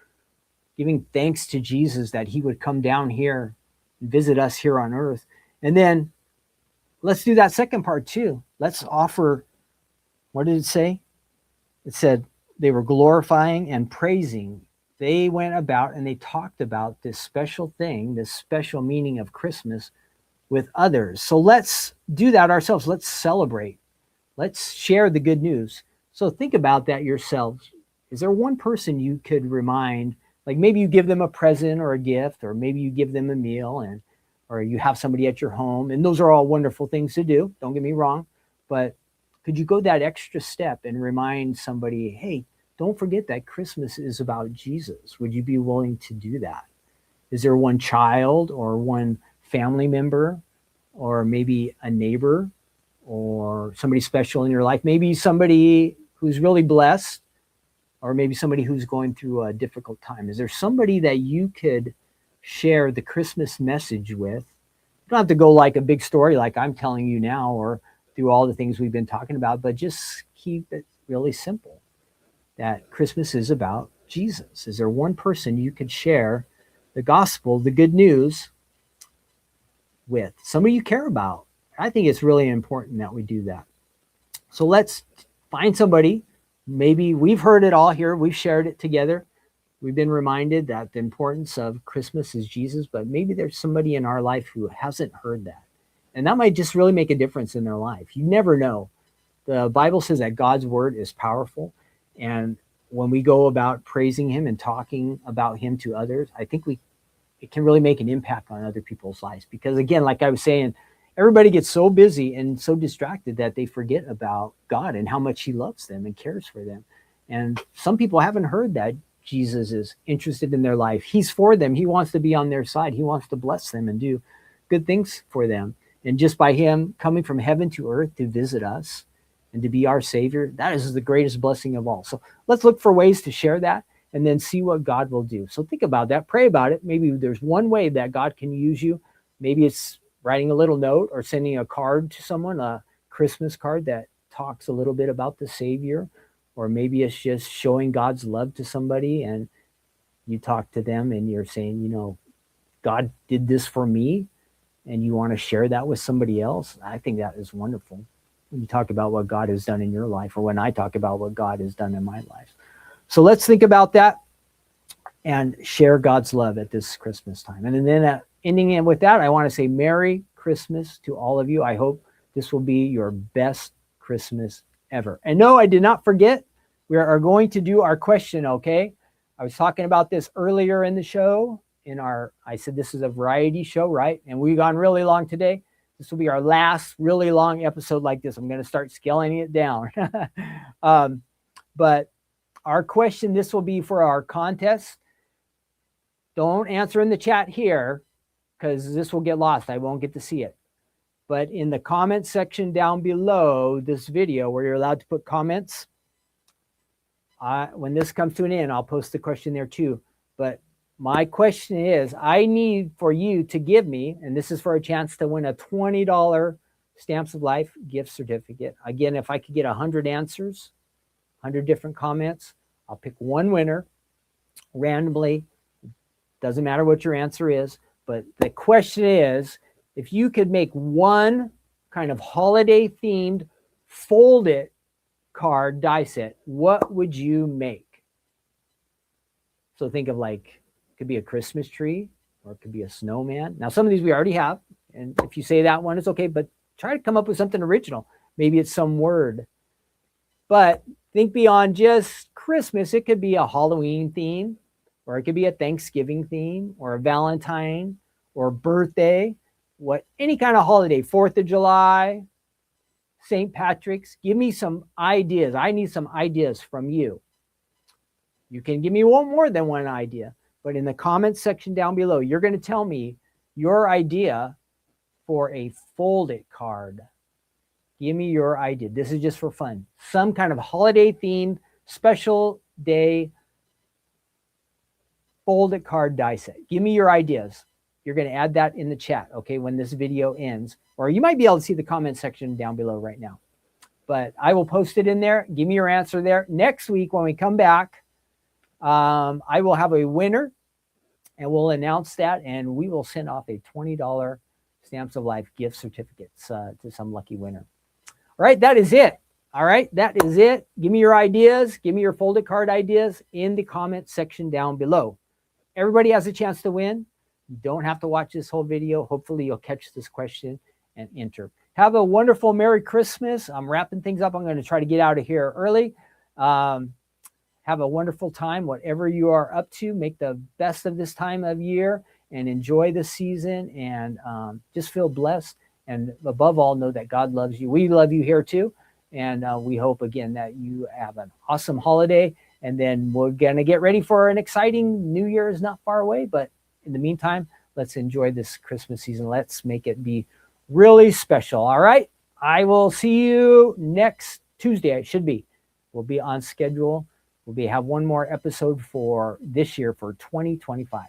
giving thanks to Jesus that he would come down here and visit us here on earth. And then let's do that second part too. Let's offer, what did it say? It said they were glorifying and praising. They went about and they talked about this special thing, this special meaning of Christmas with others. So let's do that ourselves. Let's celebrate. Let's share the good news. So think about that yourselves. Is there one person you could remind, like maybe you give them a present or a gift, or maybe you give them a meal, and or you have somebody at your home, and those are all wonderful things to do. Don't get me wrong, but could you go that extra step and remind somebody, hey, don't forget that Christmas is about Jesus? Would you be willing to do that? Is there one child or one family member or maybe a neighbor or somebody special in your life? Maybe somebody who's really blessed, or maybe somebody who's going through a difficult time. Is there somebody that you could share the Christmas message with? You don't have to go like a big story like I'm telling you now, or through all the things we've been talking about, but just keep it really simple. That Christmas is about Jesus. Is there one person you could share the gospel, the good news with? Somebody you care about. I think it's really important that we do that. So let's find somebody. Maybe we've heard it all here. We've shared it together. We've been reminded that the importance of Christmas is Jesus, but maybe there's somebody in our life who hasn't heard that. And that might just really make a difference in their life. You never know. The Bible says that God's word is powerful. And when we go about praising him and talking about him to others, I think it can really make an impact on other people's lives. Because again, like I was saying, everybody gets so busy and so distracted that they forget about God and how much he loves them and cares for them. And some people haven't heard that Jesus is interested in their life. He's for them. He wants to be on their side. He wants to bless them and do good things for them. And just by him coming from heaven to earth to visit us and to be our Savior, that is the greatest blessing of all. So let's look for ways to share that and then see what God will do. So think about that. Pray about it. Maybe there's one way that God can use you. Maybe it's writing a little note or sending a card to someone, a Christmas card that talks a little bit about the Savior. Or maybe it's just showing God's love to somebody and you talk to them and you're saying, you know, God did this for me, and you want to share that with somebody else. I think that is wonderful. When you talk about what God has done in your life, or when I talk about what God has done in my life. So let's think about that and share God's love at this Christmas time. And then ending in with that, I want to say Merry Christmas to all of you. I hope this will be your best Christmas ever. And no, I did not forget. We are going to do our question, okay? I was talking about this earlier in the show. I said this is a variety show, right? And we've gone really long today. This will be our last really long episode like this. I'm going to start scaling it down. But our question, this will be for our contest. Don't answer in the chat here because this will get lost. I won't get to see it. But in the comment section down below this video where you're allowed to put comments, when this comes to an end, I'll post the question there too. But my question is, I need for you to give me, and this is for a chance to win a $20 Stamps of Life gift certificate. Again, if I could get 100 answers, 100 different comments, I'll pick one winner randomly. Doesn't matter what your answer is, but the question is, if you could make one kind of holiday themed fold it card die set, what would you make? So think of like, it could be a Christmas tree or it could be a snowman. Now, some of these we already have. And if you say that one, it's okay, but try to come up with something original. Maybe it's some word. But think beyond just Christmas. It could be a Halloween theme, or it could be a Thanksgiving theme, or a Valentine, or birthday, any kind of holiday, 4th of July, St. Patrick's. Give me some ideas. I need some ideas from you. You can give me more than one idea, but in the comments section down below, you're going to tell me your idea for a folded card. Give me your idea. This is just for fun. Some kind of holiday themed special day folded card die set. Give me your ideas. You're going to add that in the chat, okay, when this video ends. Or you might be able to see the comment section down below right now. But I will post it in there. Give me your answer there. Next week when we come back, I will have a winner, and we'll announce that, and we will send off a $20 Stamps of Life gift certificates to some lucky winner. All right, that is it. All right, that is it. Give me your ideas. Give me your folded card ideas in the comment section down below. Everybody has a chance to win. You don't have to watch this whole video. Hopefully you'll catch this question and enter. Have a wonderful Merry Christmas. I'm wrapping things up. I'm going to try to get out of here early. Have a wonderful time, whatever you are up to. Make the best of this time of year and enjoy the season, and just feel blessed. And above all, know that God loves you. We love you here too. And we hope, again, that you have an awesome holiday. And then we're going to get ready for an exciting New Year. Is not far away. But in the meantime, let's enjoy this Christmas season. Let's make it be really special. All right. I will see you next Tuesday. It should be. We'll be on schedule. We'll have one more episode for this year for 2025.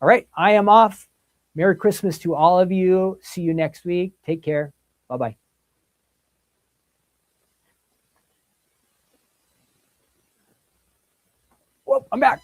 All right. I am off. Merry Christmas to all of you. See you next week. Take care. Bye-bye. Whoop, I'm back.